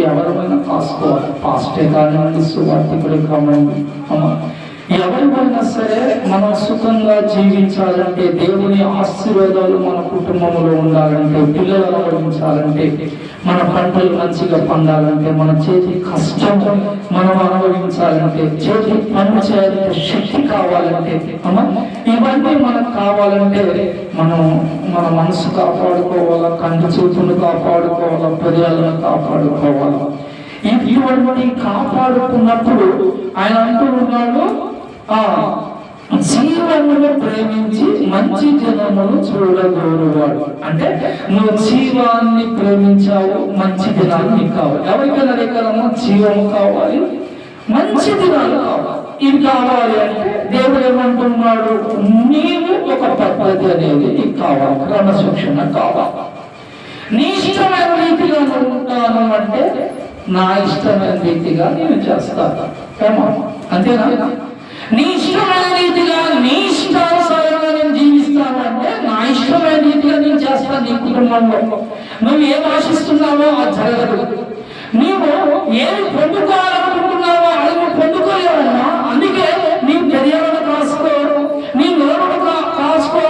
ఎవరైనా కాసుకోవాలి. పాస్టే కానివ్వండి, సువార్థికుడే కానివ్వండి, అమ్మా ఎవరిపైనా సరే మనం సుఖంగా జీవించాలంటే, దేవుని ఆశీర్వాదాలు మన కుటుంబంలో ఉండాలంటే, పిల్లలు అనుభవించాలంటే, మన పంటలు మంచిగా పండాలంటే, మన చేతి కష్టం మనం అనుభవించాలంటే, చేతి పనులు చేయాలంటే శక్తి కావాలంటే, ఇవన్నీ మనకు కావాలంటే మనం మన మనసు కాపాడుకోవాలా, కంటి చూపులు కాపాడుకోవాలా, పెదాలను కాపాడుకోవాలా. ఇటువంటి కాపాడుకున్నప్పుడు ఆయన అంటూ ఉన్నాడు, జీవమును ప్రేమించి మంచి జనమును చూడగోరువాడు. అంటే నువ్వు జీవాన్ని ప్రేమించావు, మంచి దినాలు నీకు కావాలి. ఎవరికైనా రేఖలమ్మా జీవము కావాలి, మంచి దినాలు కావాలి. ఇవి కావాలి అంటే దేవుడు ఏమంటున్నాడు, నీవు ఒక పద్ధతి అనేది నీకు కావాలి, క్రమశిక్షణ కావాలి. నీ ఇష్టమైన రీతిగా ఉంటాను అంటే నా ఇష్టమైన రీతిగా నేను చేస్తాను. అంతేనా? నీ ఇష్టమైన రీతిగా నీ ఇష్టానుసారంగా నేను జీవిస్తాను అంటే నా ఇష్టమైన రీతిగా నేను చేస్తాను. నీ కుటుంబంలో నువ్వు ఏం ఆశిస్తున్నావో అది జరగదు. నీవు ఏమి పొందుకోవాలనుకుంటున్నావో అది నువ్వు పొందుకోలేవన్నా. అందుకే నీ పెరియాలను కాసుకో, నీ నోరును కాసుకో,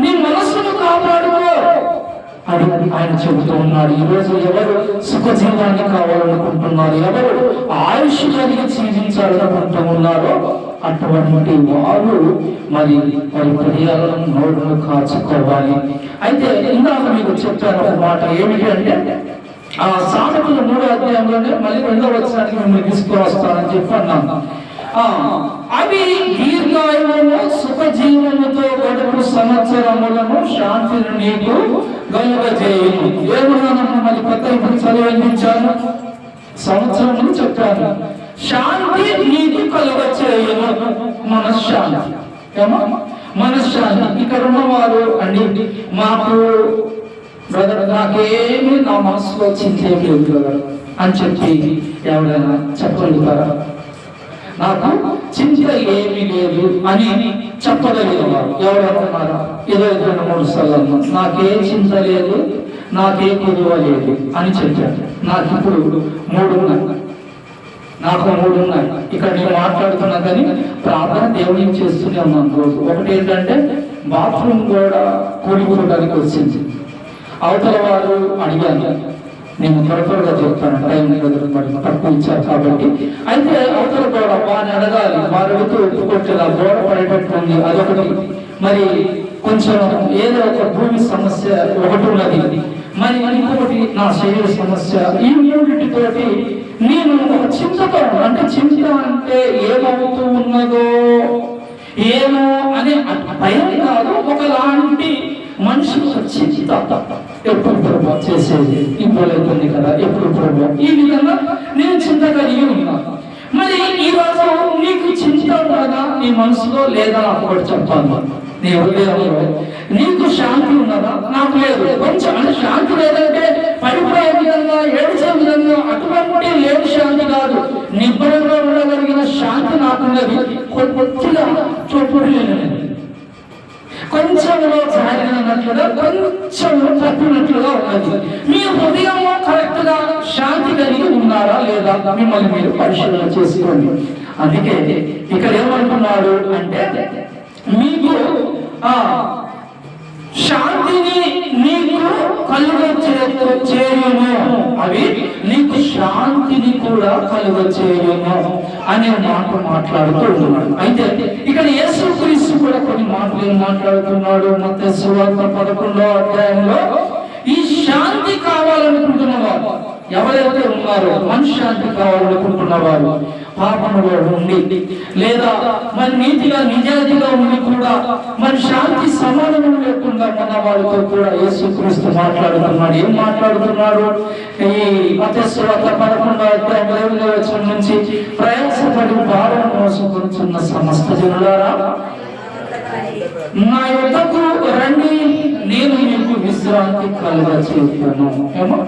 నీ మనస్సును కాపాడుకో అని ఆయన చెబుతూ ఉన్నాడు. ఈరోజు ఎవరు సుఖజీవాన్ని కావాలనుకుంటున్నారు, ఎవరు ఆయుష్ కలిగి జీవించాలనుకుంటూ ఉన్నారో అటువంటి వారు మరి పెరియాలను నోరును కాచుకోవాలి. అయితే ఇందాక మీకు చెప్పాను ఒక మాట, ఏమిటి అంటే ఆ సామెతల 3వ అధ్యాయంలోనే మళ్ళీ 2వ వచనానికి మిమ్మల్ని తీసుకువస్తానని చెప్పి అన్నాను. అవి దీర్ఘాయువును సుఖజీవముతో గడుపు సంవత్సరములను శాంతిని నీకు కలుగజేయును. ఏమన్నానమ్మా? మళ్ళీ కొత్త ఇప్పుడు చదివించాను, సంవత్సరములు చెప్పాను. శాంతి నీకు కలుగజేయును, మనశ్శాంతి. ఏమో మనశ్శాంతి. ఇక్కడ ఉన్నవారు అండి, మాకు బ్రదర్ నాకేమీ నా మనసులో చింత ఏం లేదు బ్రదర్ అని చెప్పి ఎవరైనా చెప్పగలుగుతారా? నాకు చింత ఏమీ లేదు అని చెప్పగలిగేవారు ఎవరైనా? 23 సార్లు నాకే చింత లేదు, నాకే కుదువ లేదు అని చెప్పారు. నాకు ఇప్పుడు 3 ఉన్నాయి, నాకు 3 ఉన్నాయి. ఇక్కడ నేను మాట్లాడుతున్నా కానీ ప్రార్థన దేవుడికి చేస్తూనే ఉన్నాను రోజు. ఒకటి ఏంటంటే బాత్రూమ్ కూడా కూలిపోవడానికి వచ్చింది. అవతల వారు అడిగాను, నేను త్వరగా చెప్తాను, టైం తక్కువ ఇచ్చారు కాబట్టి. అయితే అవతల గోడ వారిని అడగాలి, వారు అడుగుతూ ఒప్పుకొట్టేలా గోడ పడేటట్టుంది, అదొకటి. మరి కొంచెం ఏదో ఒక భూమి సమస్య ఒకటి ఉన్నది, మరి ఇంకొకటి నా శరీర సమస్య. ఈ మూడింటితోటి నేను ఒక చింతతో, అంటే చింత అంటే ఏమవుతూ ఉన్నదో ఏమో అనే భయం కాదు, ఒకలాంటి మనిషి చింత. ఎప్పుడు ప్రభావ చేసేది ఇవ్వలేతుంది కదా, ఎప్పుడు ప్రభావ, ఈ విధంగా నేను చింత కలిగి ఉన్నాను. మరి ఈరోజు నీకు చింత ఉన్నదా నీ మనసులో లేదా? ఒకటి చెప్పాలి, నీ హృదయంలో నీకు శాంతి ఉన్నదా? నాకు లేదు. కొంచెం అంటే శాంతి లేదంటే పడిపోయే విధంగా, ఏడ్చే విధంగా అటువంటి లేదు శాంతి కాదు. నిబ్బరంగా ఉండగలిగిన శాంతి నాకున్నది. కొద్దిగా చొప్పుడులేను, కొంచెంలో జారినట్లుగా, కొంచెం తప్పినట్లుగా ఉన్నది. మీ హృదయంలో కరెక్ట్ గా శాంతి కలిగి ఉన్నారా లేదా మిమ్మల్ని మీరు పరిశీలన చేసుకోండి. అందుకే ఇక్కడ ఏమంటున్నాడు అంటే మీకు శాంతిని నీకు కలుగచేయును, అవి నీకు శాంతిని కూడా కలుగచేయును అనే మాట మాట్లాడుతూ ఉన్నాడు. అయితే ఇక్కడ యేసుక్రీస్తు కూడా కొన్ని మాటలు మాట్లాడుతున్నాడు. మత్తయి సువార్త 11వ అధ్యాయంలో ఈ శాంతి కావాలనుకుంటున్నవారు ఎవరైతే ఉన్నారో, మనశ్శాంతి కావాలనుకుంటున్నవారు, పాపములో ఉండి లేదా మరి నీతిగా నిజాయితీగా ఉండి కూడా మరి శాంతి సమాధానం లేకుండా ఉన్న వాళ్ళతో కూడా యేసుక్రీస్తు మాట్లాడుతున్నాడు. ఏం మాట్లాడుతున్నాడు? ఈ మత్తయి సువార్త 11వ అధ్యాయం 8వ వచనం నుంచి, ప్రయాసపడి భారం మోసుకొనుచున్న సమస్త జనులారా నా యొద్దకు రండి, నేను మీకు విశ్రాంతి కలుగచేయును. ఏమో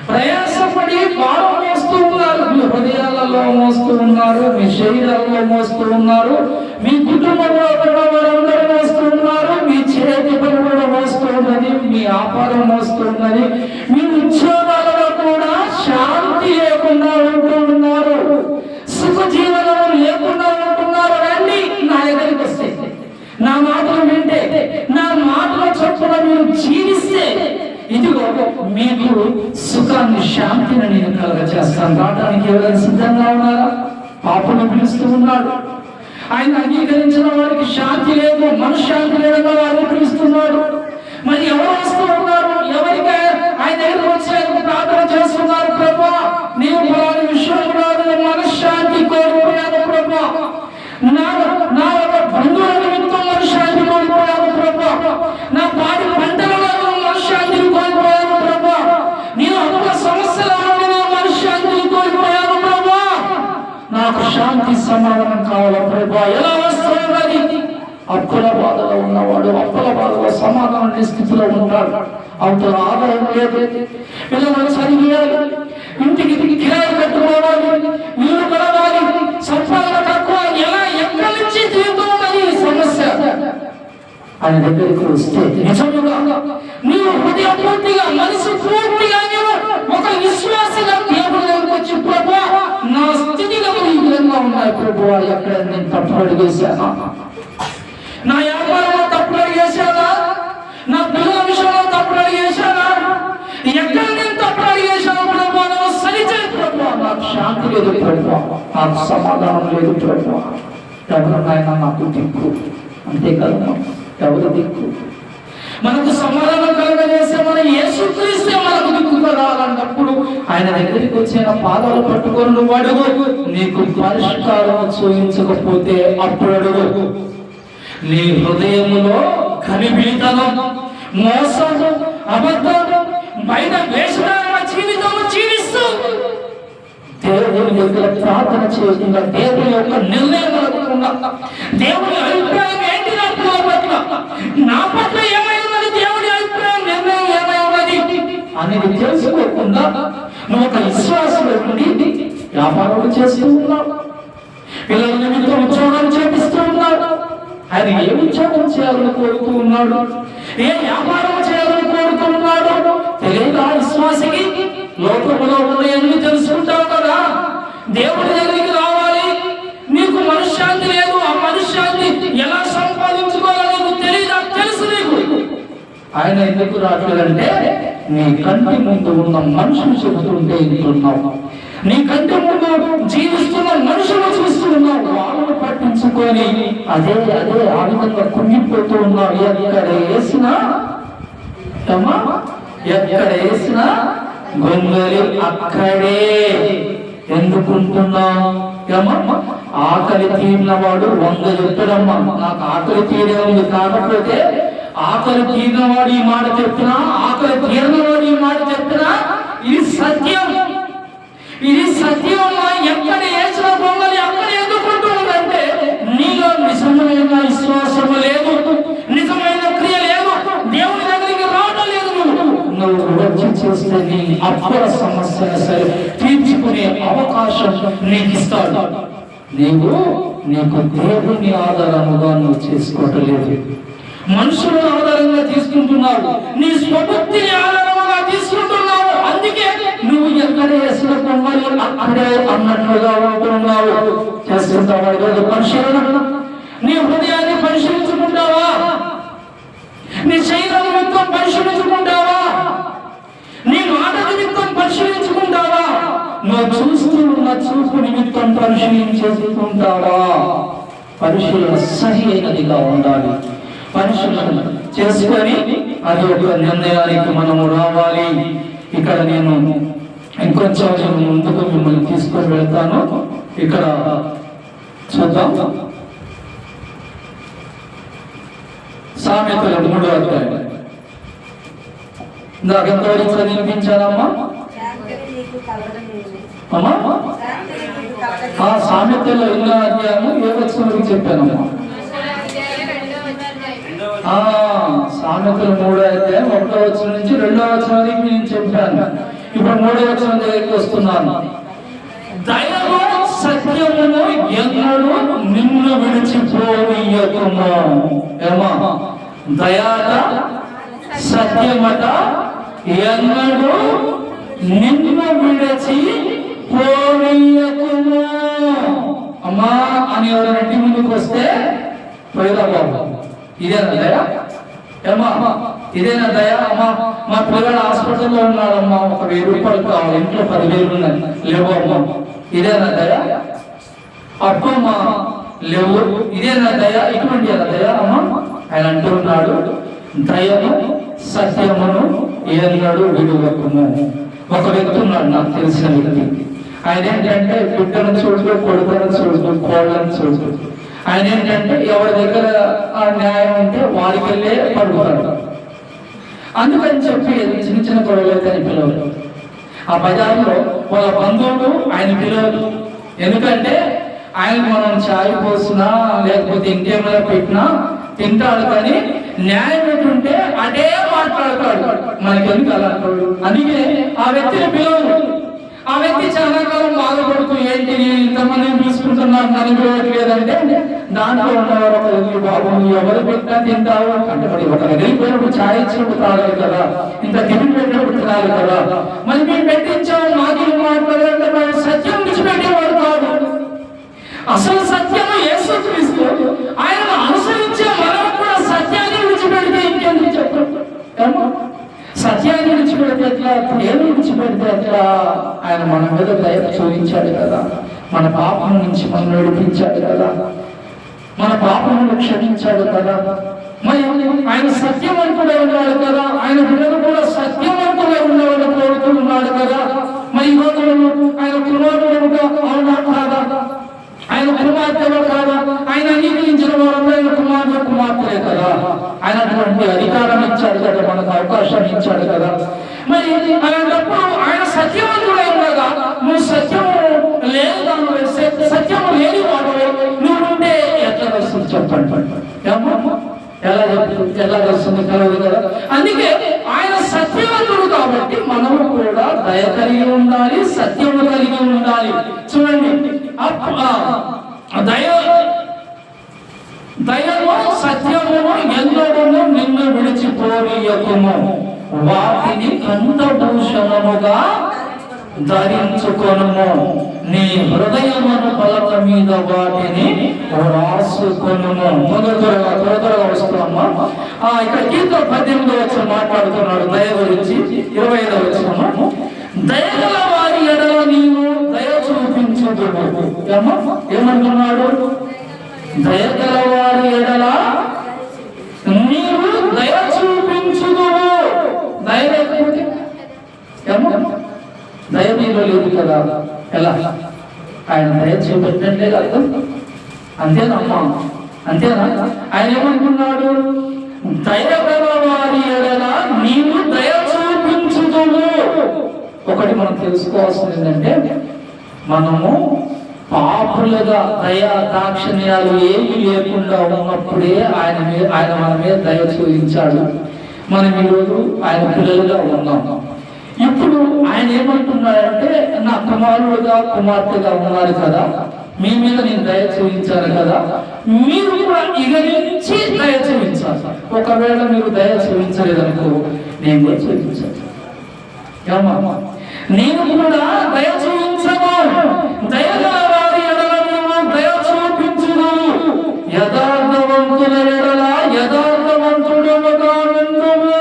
ప్రయాసపడి భారం మోస్తూ ఉన్నారు, మీ హృదయాలలో మోస్తూ ఉన్నారు, మీ శరీరాలలో మోస్తూ ఉన్నారు, మీ కుటుంబంలో వారందరూ మోస్తూ ఉన్నారు, మీ చేతి పని కూడా మోస్తూ ఉన్నది, మీ వ్యాపారం మోస్తూ ఉన్నది, మీ ఉద్యోగాలలో కూడా శాంతి లేకుండా ఉంటూ ఉన్నారు, సుఖ జీవనం లేకుండా ఉంటున్నారు. రండి నా దగ్గరికి వస్తే, నా మాటలు వింటే, నా మాటల చొప్పున మీరు జీవిస్తే, ఇదిగో మీకు సుఖాన్ని శాంతిని నేను కలుగచేస్తాను. రావడానికి ఎవరైనా సిద్ధంగా ఉన్నారా? పాపను పిలుస్తూ ఉన్నాడు. ఆయన అంగీకరించిన వారికి శాంతి లేదు, మనశ్శాంతి లేదని వారిని పిలుస్తున్నాడు. మరి ఎవరు వస్తూ ఉన్నారు? ఎవరికి ఆయన దగ్గర వచ్చి ఆయన ప్రార్థన చేస్తున్నారు, ప్రభా నీవు పలాని విషయంలో మనశ్శాంతి కోల్పోయాను ప్రభా, నా ఒక సమాధానం కావాలా ప్రభా? ఎలా వస్తున్నది? అప్పుల బాధలో ఉన్నవాడు అప్పుల బాధలో సమాధానం లేని స్థితిలో ఉంటాడు. అవతల ఆదాయం లేదు, పిల్లలు చదివేయాలి, ఇంటికి కిరాయి కట్టుకోవాలి, ఇల్లు కలవాలి, సంపాదన తక్కువ, ఎలా ఎక్కడి నుంచి తీరుతున్నది సమస్య? ఆయన దగ్గరికి వస్తే నిజముగా నీవు హృదయపూర్తిగా మనసు పూర్తిగా నీవు ఒక విశ్వాసంగా దేవుడి దగ్గరికి వచ్చి ప్రభువా నా స్థితిగతులు ఈ విధంగా ఉన్నాయి ప్రభువా, ఎక్కడ నేను తప్పు అడిగేశానా? నా వ్యాపారంలో తప్పుడు అడిగేశానా? నా పిల్లల విషయంలో తప్పుడు అడిగేశానా? ఎక్కడ నేను తప్పుడు అడిగేశాను ప్రభువా? నన్ను సరిచేయి ప్రభువా. నాకు శాంతి లేదు ప్రభువా, నాకు సమాధానం లేదు ప్రభువా. ఎవరినైనా నాకు దిక్కు, అంతే కదా, ఎవరు దిక్కు? మనకు సమాధానం కలగజేసే మన యేసుక్రీస్తే మనకు దిక్కు రావాలన్నప్పుడు ఆయన దగ్గరికి వచ్చి ఆయన పాదాలు పట్టుకొని నువ్వు అడుగు. నీకు పరిష్కారం చూపించకపోతే అప్పుడు అడుగు. నీ హృదయములో కనిపితనం, మోసం, అబద్ధం, బయట వేషధారణ జీవితం జీవిస్తూ దేవుని దగ్గర ప్రార్థన చేయకుండా, దేవుని యొక్క నిర్ణయం కలగకుండా, దేవుని అభిప్రాయం ఏంటి నా పట్ల ఏమై ఉన్నది, దేవుని అభిప్రాయం నిర్ణయం ఏమై ఉన్నది అనేది తెలుసుకోకుండా నువ్వు ఒక విశ్వాసం ఉండి వ్యాపారాలు చేస్తూ ఉన్నావు, పిల్లల నిమిత్తం ఉద్యోగాలు చేపిస్తూ ఉన్నాడు. ఆయన ఏ ఉద్యోగం చేయాలని కోరుతూ ఉన్నాడు, ఏ వ్యాపారం చేయాలని కోరుతూ ఉన్నాడు తెలియదా విశ్వాసికి? లోకంలో ఉన్నాయన్నీ తెలుసుకుంటావు కదా. దేవుడి దగ్గరికి రావాలి, నీకు మనశ్శాంతి లేదు, ఆ మనశ్శాంతి ఎలా సంపాదించుకోవాలో నీకు తెలియదా? తెలుసు నీకు. ఆయన ఎందుకు రావట్లేదంటే నీ కంటి ముందు ఉన్న మనుషులు చెబుతుంటే వింటున్నావు, నీ కంటి ముందు జీవిస్తున్న మనుషులు చూస్తున్నావు, వాళ్ళను పట్టించుకొని అదే ఆ విధంగా కుంగిపోతూ ఉన్నావు. ఎక్కడ వేసినా గొంగలి అక్కడే. ఎందుకుంటున్నావు? ఆకలి తీరిన వాడు 100 చెప్తాడమ్మా, నాకు ఆకలి తీరేది కాకపోతే ఆకలి తీరిన వాడు ఈ మాట చెప్తున్నా, ఆకలి తీరిన వాడు ఈ మాట చెప్తున్నా, ఇది సత్యం, ఇది సత్యం. ఎక్కడ వేసిన బొమ్మలు ఎక్కడ ఎందుకుంటుందంటే నీలో నిజమైన విశ్వాసము లేదు, నిజమైన క్రియ లేదు, దేవుని దగ్గరికి రావడం లేదు. నువ్వు వచ్చి చేస్తే నీ అప్పుల సమస్యను సరే తీర్చుకునే అవకాశం నీకు ఇస్తాడు. నీకు దేవుని ఆధారముగా నువ్వు చేసుకోవటం లేదు, మనుషులను ఆధారంగా తీసుకుంటున్నావు, నీ స్వబుద్ధిని ఆధారంగా తీసుకుంటున్నావు. అందుకే నువ్వు ఎక్కడ వేసిన బొమ్మలు అక్కడే అన్నట్లుగా ఉంటున్నావు. చేస్తుంటావా ఈరోజు పరిశీలన? నీ హృదయాన్ని పరిశీలించుకుంటావా? నీ శరీరం నిమిత్తం పరిశీలించుకుంటావా? నీ మాట నిమిత్తం పరిశీలించుకుంటావా? నువ్వు చూస్తూ ఉన్న చూపు నిమిత్తం పరిశీలించుకుంటావా? పరిశీలన సరి అయినదిగా ఉండాలి. పరిశీలన చేసుకొని అది ఒక నిర్ణయానికి మనము రావాలి. ఇక్కడ నేను ఇంకొంచెం ముందుకు మిమ్మల్ని తీసుకొని వెళ్తాను. ఇక్కడ చూద్దాం, సామెతలు 3వ అధ్యాయం. ఇందాక ఎంతవరకు చదివించాలమ్మా? సామెతలో 2వ అధ్యాయము 7వ వచనం చెప్పానమ్మా. సామెతలు 3వ అధ్యాయం 1వ వచనం నుంచి 2వ వచనానికి నేను చెప్పాను. ఇప్పుడు 3వ వచనం దగ్గరికి వస్తున్నాను. దయను సత్యమును ఎన్నడూ నిన్ను విడిచిపోనీయకుము. ఏమా? దయాట సత్యమట ఎన్నడూ నిన్ను విడిచి పోనీయకుము. అమ్మా అని ఎవరైనా ఇంటి ముందుకు వస్తే పోయిరా బాబు, ఇదేనా దయ? ఏమా ఇదేనా దయ? అమ్మా మా పిల్లలు హాస్పిటల్లో ఉన్నాడమ్మా, ఒక 1000 రూపాయలు కావాలి, ఇంట్లో 10,000 ఉన్నాయి, లేవు అమ్మా, ఇదేనా దయ? అప్పమ్మా లేవు, ఇదేనా దయ? ఇటువంటి దయ అమ్మా? ఆయన అంటున్నాడు, దయను సత్యమును ఎన్నడూ విడువకుము. ఒక వ్యక్తి ఉన్నాడు, నాకు తెలిసిన వ్యక్తి. ఆయన ఏంటంటే బిడ్డను చూడు, కొడుకును చూడు, కోళ్ళను చూడు. ఆయన ఏంటంటే ఎవరి దగ్గర ఆ న్యాయం ఉంటే వారికి వెళ్ళే పడుకుంటాడు. అందుకని చెప్పి చిన్న చిన్న గొడవలు అయితే ఆయన పిలవరు. ఆ బజార్లో వాళ్ళ బంధువులు ఆయన పిలవరు. ఎందుకంటే ఆయన మనం చాయ్ పోసినా లేకపోతే ఇంకేమైనా పెట్టినా తింటాడు, కానీ న్యాయం ఏంటంటే అదే మాట్లాడతాడు. మనకెందుకు అలా అంటాడు? అందుకే ఆ వ్యక్తిని పిలవరు. ఆ వ్యక్తి చాలా కాలం బాధపడుతూ ఏంటి ఇంతమందిని చూసుకుంటున్నాను అనుకోవట్లేదంటే దాంట్లో ఉన్నవారు బాబు ఎవరు పెట్టినా తింటావు అంటే మరి ఒక దగ్గరికి పోయినప్పుడు ఛాయ్ ఇచ్చినప్పుడు తాగాలి కదా, ఇంత తిండి పెట్టినప్పుడు తినాలి కదా. మరి మేము పెట్టించాము మాకు మాట్లాడాలంటే మనం సత్యం విడిచిపెట్టేవాడు కాదు. అసలు సత్యము యేసుక్రీస్తు. ఆయన అనుసరించే మనం కూడా సత్యాన్ని విడిచిపెడితే ఇంకెందుకు చెప్పండి? సత్యాన్ని విడిచిపెడితే ఎట్లా, దేవుని విడిచిపెడితే ఎట్లా? ఆయన మన మీద దయ చూపించాడు కదా, మన పాపం నుంచి మనం నడిపించాడు కదా, మన పాపమును క్షమించాడు కదా. మరి ఆయన సత్యవంతుడై ఉన్నాడు కదా, ఆయన బిడ్డలు కూడా సత్యవంతుడై ఉండవాలని కోరుతూ ఉన్నాడు కదా. మరి ఈరోజు ఆయన కుమారుడుగా అవునా కాదా? ఆయన కుమార్తెలో కాదా? ఆయన అంగీకరించిన వారంలో ఆయన కుమార్తెలే కదా. ఆయన అటువంటి అధికారం ఇచ్చాడు కదా, మనకు అవకాశం ఇచ్చాడు కదా. మరి అలాంటప్పుడు ఆయన సత్యవంతుడై ఉండగా నువ్వు సత్యము లేదు సత్యము లేని వాడు నువ్వు ఉంటే ఎట్లా వస్తుంది చెప్పండి? ఎలా వస్తుంది? కలదు కదా. అందుకే ఆయన సత్యవంతుడు కాబట్టి మనము కూడా దయ కలిగి ఉండాలి, సత్యము కలిగి ఉండాలి. చూడండి, దయము సత్యమును ఎన్నడూ నిన్ను విడిచిపోనీయకుము, వాటిని కంఠభూషణముగా ధరించుకొనుము, నీ హృదయమును పలక మీద వాటిని రాసుకొనుము. త్వరగా వస్తామా? ఇక్కడ కీర్తన 18వ వచనం మాట్లాడుతున్నాడు దయ గురించి. 25వ వచనము, దయగల వారి ఎడల నీవు దయ చూపించుదువు. ఏమంటున్నాడు? దయగల వారి ఎడల నీవు దయ చూపించుదువు. దయ లేకపోతే దయ నీలో లేదు కదా, ఎలా? ఆయన దయ చూపెట్టినట్లే కదా. అంతేనమ్మా, అంతేనా? ఆయన ఏమనుకున్నాడు? దయగల వారి ఎడల నీవు దయ చూపించుదువు. ఒకటి మనం తెలుసుకోవాల్సింది ఏంటంటే, మనము పాపులుగా దయా దాక్షిణ్యాలు ఏమీ లేకుండా ఉన్నప్పుడే ఆయన మన మీద దయ చూపించాడు. మనం ఈరోజు ఆయన పిల్లలుగా ఉన్నాం. ఇప్పుడు ఆయన ఏమంటున్నాడంటే, నా కుమారుడుగా కుమార్తెగా ఉన్నారు కదా, మీ మీద నేను దయ చూపించాను కదా, మీరు కూడా ఇక నుంచి దయ చూపించాలి. ఒకవేళ మీరు దయ చూపించలేదనుకో నేను కూడా చూపించాను. నేను కూడా దయ చూపించను. దయగల వారి ఎడల నీవు దయ చూపించును, యథార్థవంతుల ఎడల యథార్థవంతుడుగా నుండుము.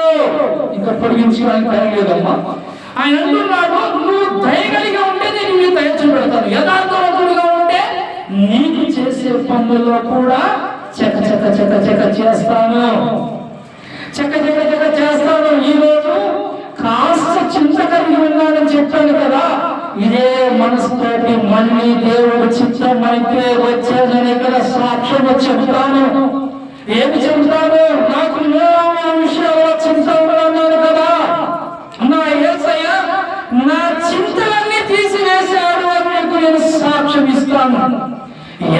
ఇంకా పొడిగించి ఆయన పని లేదమ్మా. ఆయన అంటున్నాడు, నువ్వు దయగలిగా ఉంటే నేను నీ దయ చూపెడతాను, యథార్థవంతుడిగా ఉంటే నీకు చేసే పనుల్లో కూడా చక చక చక చక చేస్తాను, చక చక చక చేస్తాను. ఈరోజు కాస్త చింత కలిగి ఉన్నానని చెప్పాను కదా, ఇదే మనసుతోటి మళ్ళీ దేవుడు చిత్తం అయితే వచ్చేదని ఇక్కడ సాక్ష్యం చెబుతాను. ఏమి చెబుతాను? నాకు విషయంలో చింత ఉన్నాను కదా, నా యేసయ్య నా చింతలన్నీ తీసివేశాడు అని మీకు నేను సాక్ష్యం ఇస్తాను.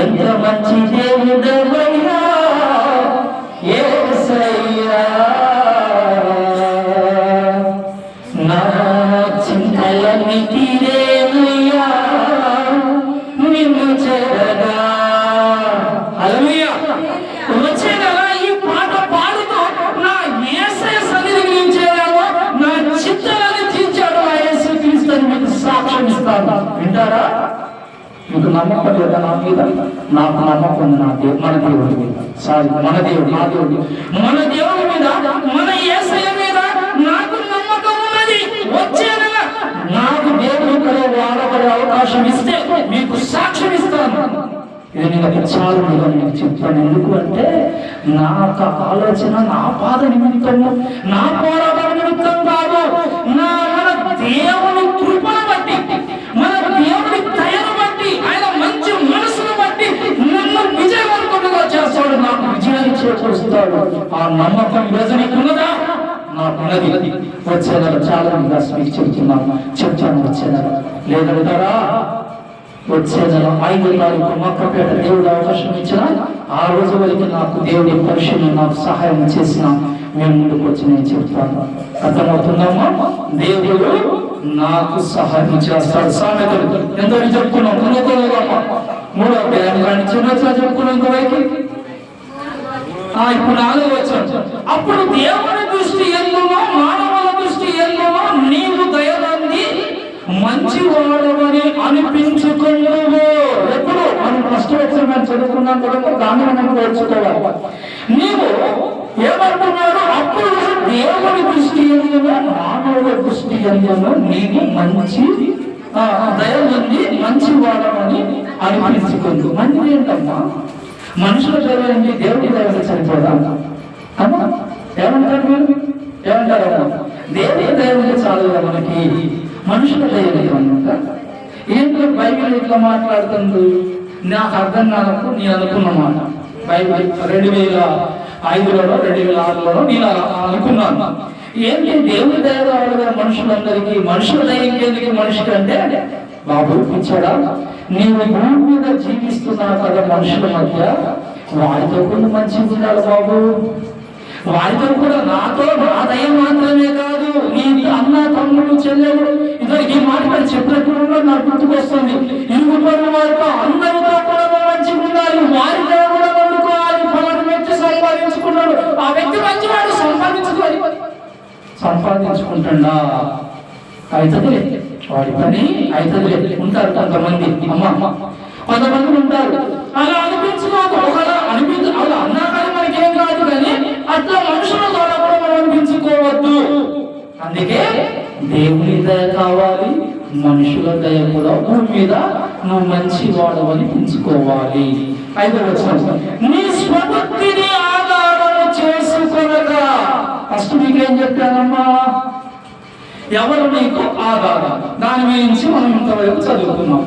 ఎంత మంచి దేవుడవయ్యా యేసయ్యా, నా చింతలన్నీ తీరేనయ్యా నిన్ను చేరగా. హల్లెలూయా. వచ్చే నెల ఈ పాట పాడుతూ నా యేసయ్య సన్నిధికి నేను చేరాను, నా చింతలన్నీ తీర్చాడు ఆ యేసుక్రీస్తు అని మీకు సాక్ష్యం ఇస్తాను. వింటారా? మీకు నమ్మకం లేదా నా మీద? నాకు నమ్మకం ఉంది మన దేవుడి మీద. మన దేవుడి మీద, మన యేసయ్య మీద నాకు నమ్మకం ఉన్నది. వచ్చే నెల నాకు దేవుడు ఇక్కడ వాడబడే అవకాశం ఇస్తే మీకు సాక్ష్యం ఇస్తాను. ఇది నేను చాలా మీకు చెప్తాను. ఎందుకు అంటే నా యొక్క ఆలోచన నా బాధ నిమిత్తము, నా పోరాటం నిమిత్తం కాదు, మన దేవుని కృపను బట్టి, మన దేవుని దయను బట్టి, ఆయన మంచి మనసును బట్టి నన్ను విజయవంతుడుగా చేస్తాడు, నాకు విజయాన్ని చేకూరుస్తాడు. ఆ నమ్మకం ఈరోజు నీకున్నదా? నాకున్నది. వచ్చే నెల చాలా మీకు చెప్తున్నాను, చెప్తాను. వచ్చే నెల లేదంటారా? వచ్చే నెల 5వ తారీఖు మక్కపేట దేవుడు అవకాశం ఇచ్చిన ఆ రోజు వరకు నాకు దేవుడి పరిశీలన నాకు సహాయం చేసిన మేము ముందుకు వచ్చి నేను చెప్తాను. అర్థమవుతుందమ్మా? దేవుడు నాకు సహాయం చేస్తాడు. సామెతలు ఎంతో చెప్పుకున్నాం. 3వ అధ్యాయం కానీ చిన్న చెప్పుకున్నాం ఇంతవరకు. ఇప్పుడు 4వ వచనం. అప్పుడు దేవుని దృష్టి ఎందునో మానవుల దృష్టి ఎందునో నీవు దయనంది మంచి వాడవని అనిపించుకున్నావు. ఎప్పుడు మనం ఫస్ట్ వచ్చిన చదువుకున్నాం కదా, దాన్ని మనం నేర్చుకోవాలి. నీవు ఏమంటున్నాడు? అప్పుడు దేవుని దృష్టి ఎందునో మానవుల దృష్టి ఎందునో నీవు మంచి దయ ఉంది మంచి వాడవని అనిపించుకుంది. మంచి ఏంటమ్మా? మనుషుల దయ ఏంటి? దేవుడి దయ సరిపోదా అమ్మా? ఏమంటారు మీరు? ఏమంటారమ్మా? దేవుడి దయ ఉంటే చాలు మనకి, మనుషుల దయ అన్నమాట. ఏంటో బైబిల్ ఇట్లా మాట్లాడుతుంది నాకు అర్థం కానప్పుడు నేను అనుకున్నమాట. బైబిల్ 2005లోనో 2006లోనో నేను అనుకున్నాను. ఏంటి దేవుడి దయ రావాలి మనుషులందరికీ, మనుషుల దయ ఇంకేందుకు మనిషికి అంటే, బాబు పిచ్చాడా, నీవు భూమి మీద జీవిస్తున్నావు కదా మనుషుల మధ్య, వారితో కూడా మంచిగా ఉండాలి బాబు. వారితో కూడా నాతో నా దయ మాత్రమే కాదు, నీ అన్న తమ్ముడు చెల్లెలు ఇద్దరికి మాట్లాడి చెప్పినప్పుడు నాకు గుర్తుకొస్తుంది. ఇరుగు పొరుగు వారితో అందరితో కూడా మంచిగా ఉండాలి, వారితో కూడా వండుకోవాలి. పలానా వ్యక్తి సంపాదించుకున్నాడు, ఆ వ్యక్తి మంచివాడు, సంపాదించుకుంటా అవుతుంది వాడి పని అవుతుంది. ఉంటారు కొంతమంది అమ్మ, కొంతమంది ఉంటారు అలా అనిపించుకోదు. ఒకలా అలా అన్నా కానీ మనకేం కాదు, కానీ అట్లా మనుషుల ద్వారా కూడా మనం అనిపించుకోవద్దు. అందుకే దేవుని దయ కావాలి, మనుషుల దయ కూడా. భూమి మీద నువ్వు మంచి వాడు అనిపించుకోవాలి. 5వ వచనం. నీ స్వబుద్ధిని ఆధారం చేసుకొనగా. ఫస్ట్ మీకేం చెప్పానమ్మా? ఎవరు నీకు ఆధారం? దాని గురించి మనం ఇంతవరకు చదువుకున్నాం.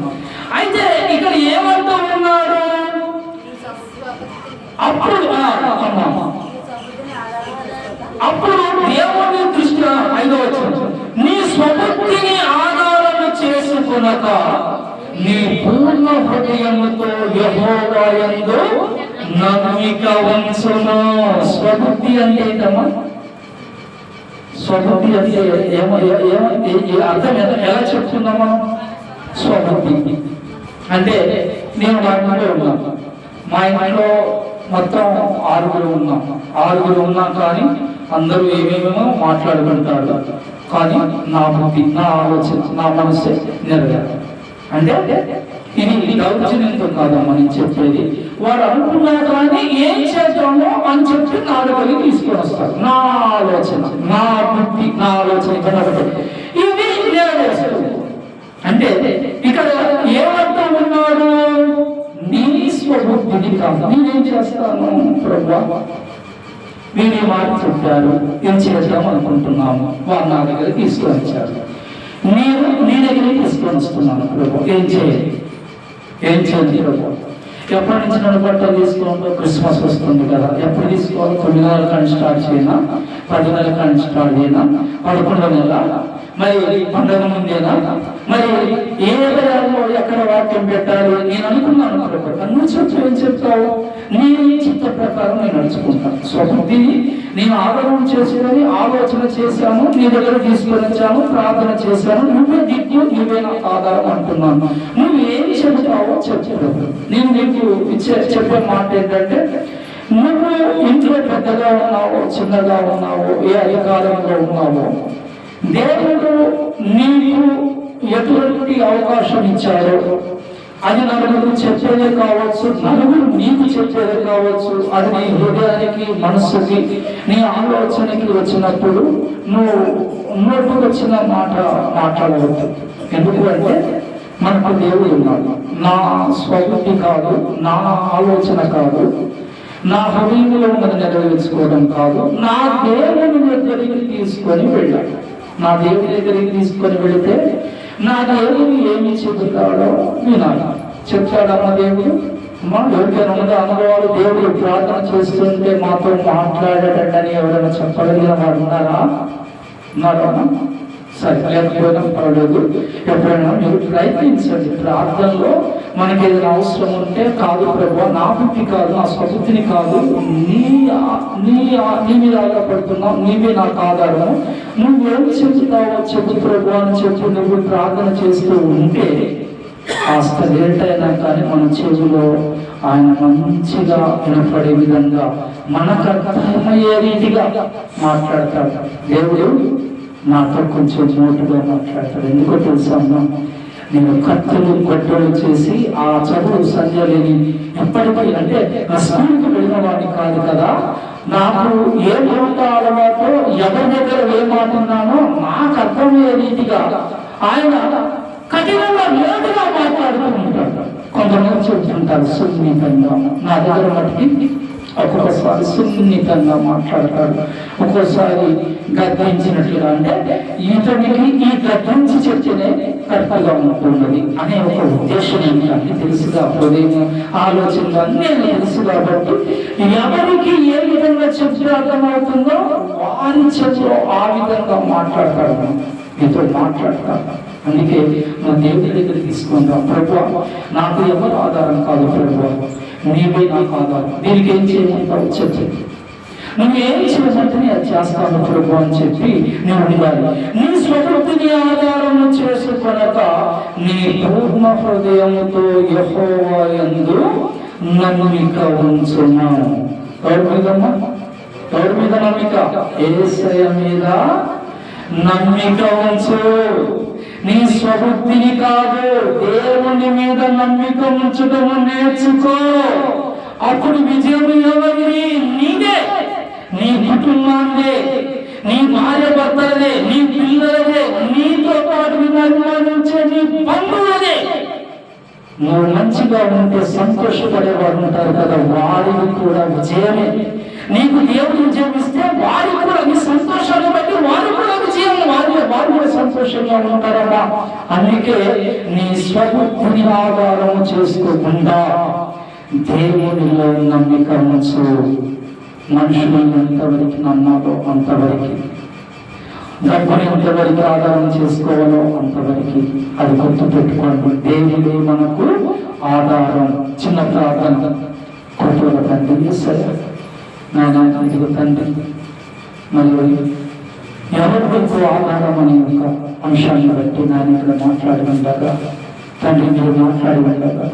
అయితే ఇక్కడ ఏమంటూ ఉన్నాడు? అప్పుడు దేవుని దృష్టి 5వ వచనం. నీ స్వబుద్ధిని ఆధారం చేసుకొనక నీ పూర్ణ హృదయముతో యెహోవా యందు నమ్మిక ఉంచుము. స్వబుద్ధి అంటే ఏంటమ్మా? స్వబుద్ధి అంటే అర్థం ఎలా చెప్తున్నామా? స్వబుద్ధి అంటే నేను మా ఇంట్లో ఉన్నాను, మా ఇంట్లో మొత్తం 6 ఉన్నాం కానీ అందరూ ఏమేమో మాట్లాడుకుంటారు, కానీ నా బుద్ధి, నా ఆలోచన, నా మనసు నెరవేరు. అంటే ఇది దౌర్జన్యంతో కాదమ్మా నేను చెప్పేది. వాడు అనుకున్నా కానీ ఏం చేద్దామో అని చెప్పి నా దగ్గరికి తీసుకొని వస్తారు. నా ఆలోచన, నా బుద్ధి, నా ఆలోచన ఇవి నెరవేరుస్తుంది. అంటే ఇక్కడ ఏమంటూ ఉన్నాడు? నీ స్వబుద్ధిని కాదు. నేనేం చేస్తాను ప్రభువా, వీడి మాట చెప్పారు, ఏం చేద్దాం అనుకుంటున్నాము, వారు నా దగ్గర తీసుకొని వచ్చారు, నేను నీ దగ్గర తీసుకొని వస్తున్నాను ప్రభు, ఏం చేయాలి ప్రభు? ఎప్పటి నుంచి నన్ను బట్టలు తీసుకోవాలో? క్రిస్మస్ వస్తుంది కదా, ఎప్పుడు తీసుకోవాలి? 9 నెలల కానీ స్టార్ట్ చేయనా, 10 నెలల కానీ స్టార్ట్ చేయనా, 11వ నెల, మరి పండుగ ముందేనా, మరి ఏ విధానంలో ఎక్కడ వాక్యం పెట్టాలి? నేను అనుకున్నాను ప్రభు. నువ్వు చెప్పు, ఏం చెప్తావు? నీ చిత్త ప్రకారం నేను నడుచుకుంటాను. స్వబుద్ధి నేను ఆదరణ చేసుకొని ఆలోచన చేశాను, నీ దగ్గర తీసుకొని వచ్చాను, ప్రార్థన చేశాను, నువ్వే దిక్కు, నువ్వే నాకు ఆధారం అంటున్నాను. నువ్వు ఏం చెబుతావో చెప్పు. నేను నీకు చెప్పే మాట ఏంటంటే, నువ్వు ఇంట్లో పెద్దగా ఉన్నావో చిన్నగా ఉన్నావో ఏ అధికారంలో ఉన్నావో, దేవుడు నీకు ఎటువంటి అవకాశం ఇచ్చారో అది నలుగురు చెప్పేదే కావచ్చు, నలుగురు నీకు చెప్పేదే కావచ్చు. అది నీ హృదయానికి, మనస్సుకి, నీ ఆలోచనకి వచ్చినప్పుడు నువ్వు నోటుకు వచ్చిన మాట మాట్లాడవద్దు. ఎందుకు అంటే మనకు దేవుడు ఉన్నాడు. నా స్వబుద్ధి కాదు, నా ఆలోచన కాదు, నా హృదయంలో ఉన్నది నెరవేర్చుకోవడం కాదు, నా దేవుని దగ్గరికి తీసుకొని వెళ్ళాడు. నా దేవుని దగ్గరికి తీసుకొని వెళితే నా దేవుడు ఏమి చెబుతాడో వినాలి. చెప్తాడమ్మ దేవుడు. మా ఎవరికైనా ఉన్న అనుభవాలు, దేవుడు ప్రార్థన చేస్తుంటే మాతో మాట్లాడేటని ఎవరైనా చెప్పగలిగిన వాడు ఉన్నారా? సరే లేకపోయినా పర్వాలేదు, ఎప్పుడైనా మీరు ప్రయత్నించండి. ప్రార్థనలో మనకి ఏదైనా అవసరం ఉంటే, కాదు ప్రభు నా బుద్ధి కాదు, నా స్వబుద్ధిని కాదు, నీ మీద ఆధారపడుతున్నావు, నీవే నాకు ఆధారము, నువ్వేం చెబుతావో చెప్పు ప్రభు అని చెప్పి నువ్వు ప్రార్థన చేస్తూ ఉంటే కాస్త లేట్ అయినా కానీ మన చెవులో ఆయన మంచిగా వినపడే విధంగా మనకు అర్థమయ్యే రీతిగా మాట్లాడతాడు. దేవుడు నాతో కొంచెం మోటుగా మాట్లాడతాడు. ఎందుకో తెలుసా, నేను కత్తులు గొడ్డలు చేసి ఆ చదువు సంధ్య లేని ఎప్పటికీ అంటే నా స్కూల్కి వెళ్ళిన వాడిని కాదు కదా, నాకు ఏ మాట అలవాటో ఎవరి దగ్గర ఏ మాట ఉన్నానో నాకు అర్థమయ్యే రీతిగా ఆయన కఠినంగా లేటుగా మాట్లాడుతూ ఉంటాడు. కొంతమంది చెబుతుంటారు సున్నితంగా, నా దగ్గర మటుకి ఒక్కొక్కసారి సున్నితంగా మాట్లాడతాడు, ఒక్కోసారి గద్దించినట్లుగా, అంటే ఇతనికి ఈ గద్దించి చెప్తేనే కరెక్ట్గా ఉంటున్నది అనే ఒక ఉద్దేశం ఏంటంటే తెలుసుగా, హృదయం ఆలోచనలు అన్నీ తెలుసు కాబట్టి ఎవరికి ఏ విధంగా చెప్తే అర్థమవుతుందో వారి చెప్పులో ఆ విధంగా మాట్లాడతాడు, మీతో మాట్లాడతాడు. అందుకే నా దేవుడి దగ్గర తీసుకుందాం. ప్రభు నాకు ఎవరు ఆధారం కాదు ప్రభు, నీవే నాకు ఆధారం, దీనికి ఏం చేయమంటావు చెప్పి, నువ్వేం చేయమంటే అది చేస్తాను ప్రభు అని చెప్పి నువ్వు ఉండాలి. నీ స్వబుద్ధిని ఆధారం చేసుకొనక నీ పూర్ణ హృదయముతో యెహోవా యందు నమ్మిక ఉంచుము. ఎవరి మీదమ్మా? ఎవరి మీద నమ్మిక? యేసయ్య మీద నమ్మిక ఉంచు. నీ స్వబుద్ధిని కాదు, దేవుని మీద నమ్మిక ఉంచడం నేర్చుకో. అప్పుడు విజయం ఎవరిది? నీదే, నీ కుటుంబాన్నే, నీ భార్య భర్తలదే, నీ పిల్లలదే, నీతో పాటు నిర్మాణించే నీ బంధువులదే. నువ్వు మంచిగా ఉంటే సంతోషపడేవాడు ఉంటారు కదా, వారికి కూడా విజయమే. నీకు దేవుడు విజయం ఇస్తే వారికి కూడా నీ సంతోషాన్ని బట్టి వారికి కూడా విజయం, వారు కూడా సంతోషంగా ఉంటారమ్మా. అందుకే నీ స్వబుద్ధిని ఆధారం చేసుకోకుండా దేవునిలో నమ్మిక ఉంచు. మనుషులు ఎంతవరకు నమ్మాలో అంతవరకు, డబ్బుని ఎంతవరకు ఆధారం చేసుకోవాలో అంతవరకు, అది గుర్తు పెట్టుకోండి. దేవుడే మనకు ఆధారం. చిన్న ప్రార్థన. కృపల తండ్రి సరే నాయన, ఇదిగో తండ్రి, మరియు ఎవరికి ఆధారం అనే ఒక అంశాన్ని బట్టి నాయన ఇక్కడ మాట్లాడి ఉండగా తండ్రి మీరు మాట్లాడి ఉండగా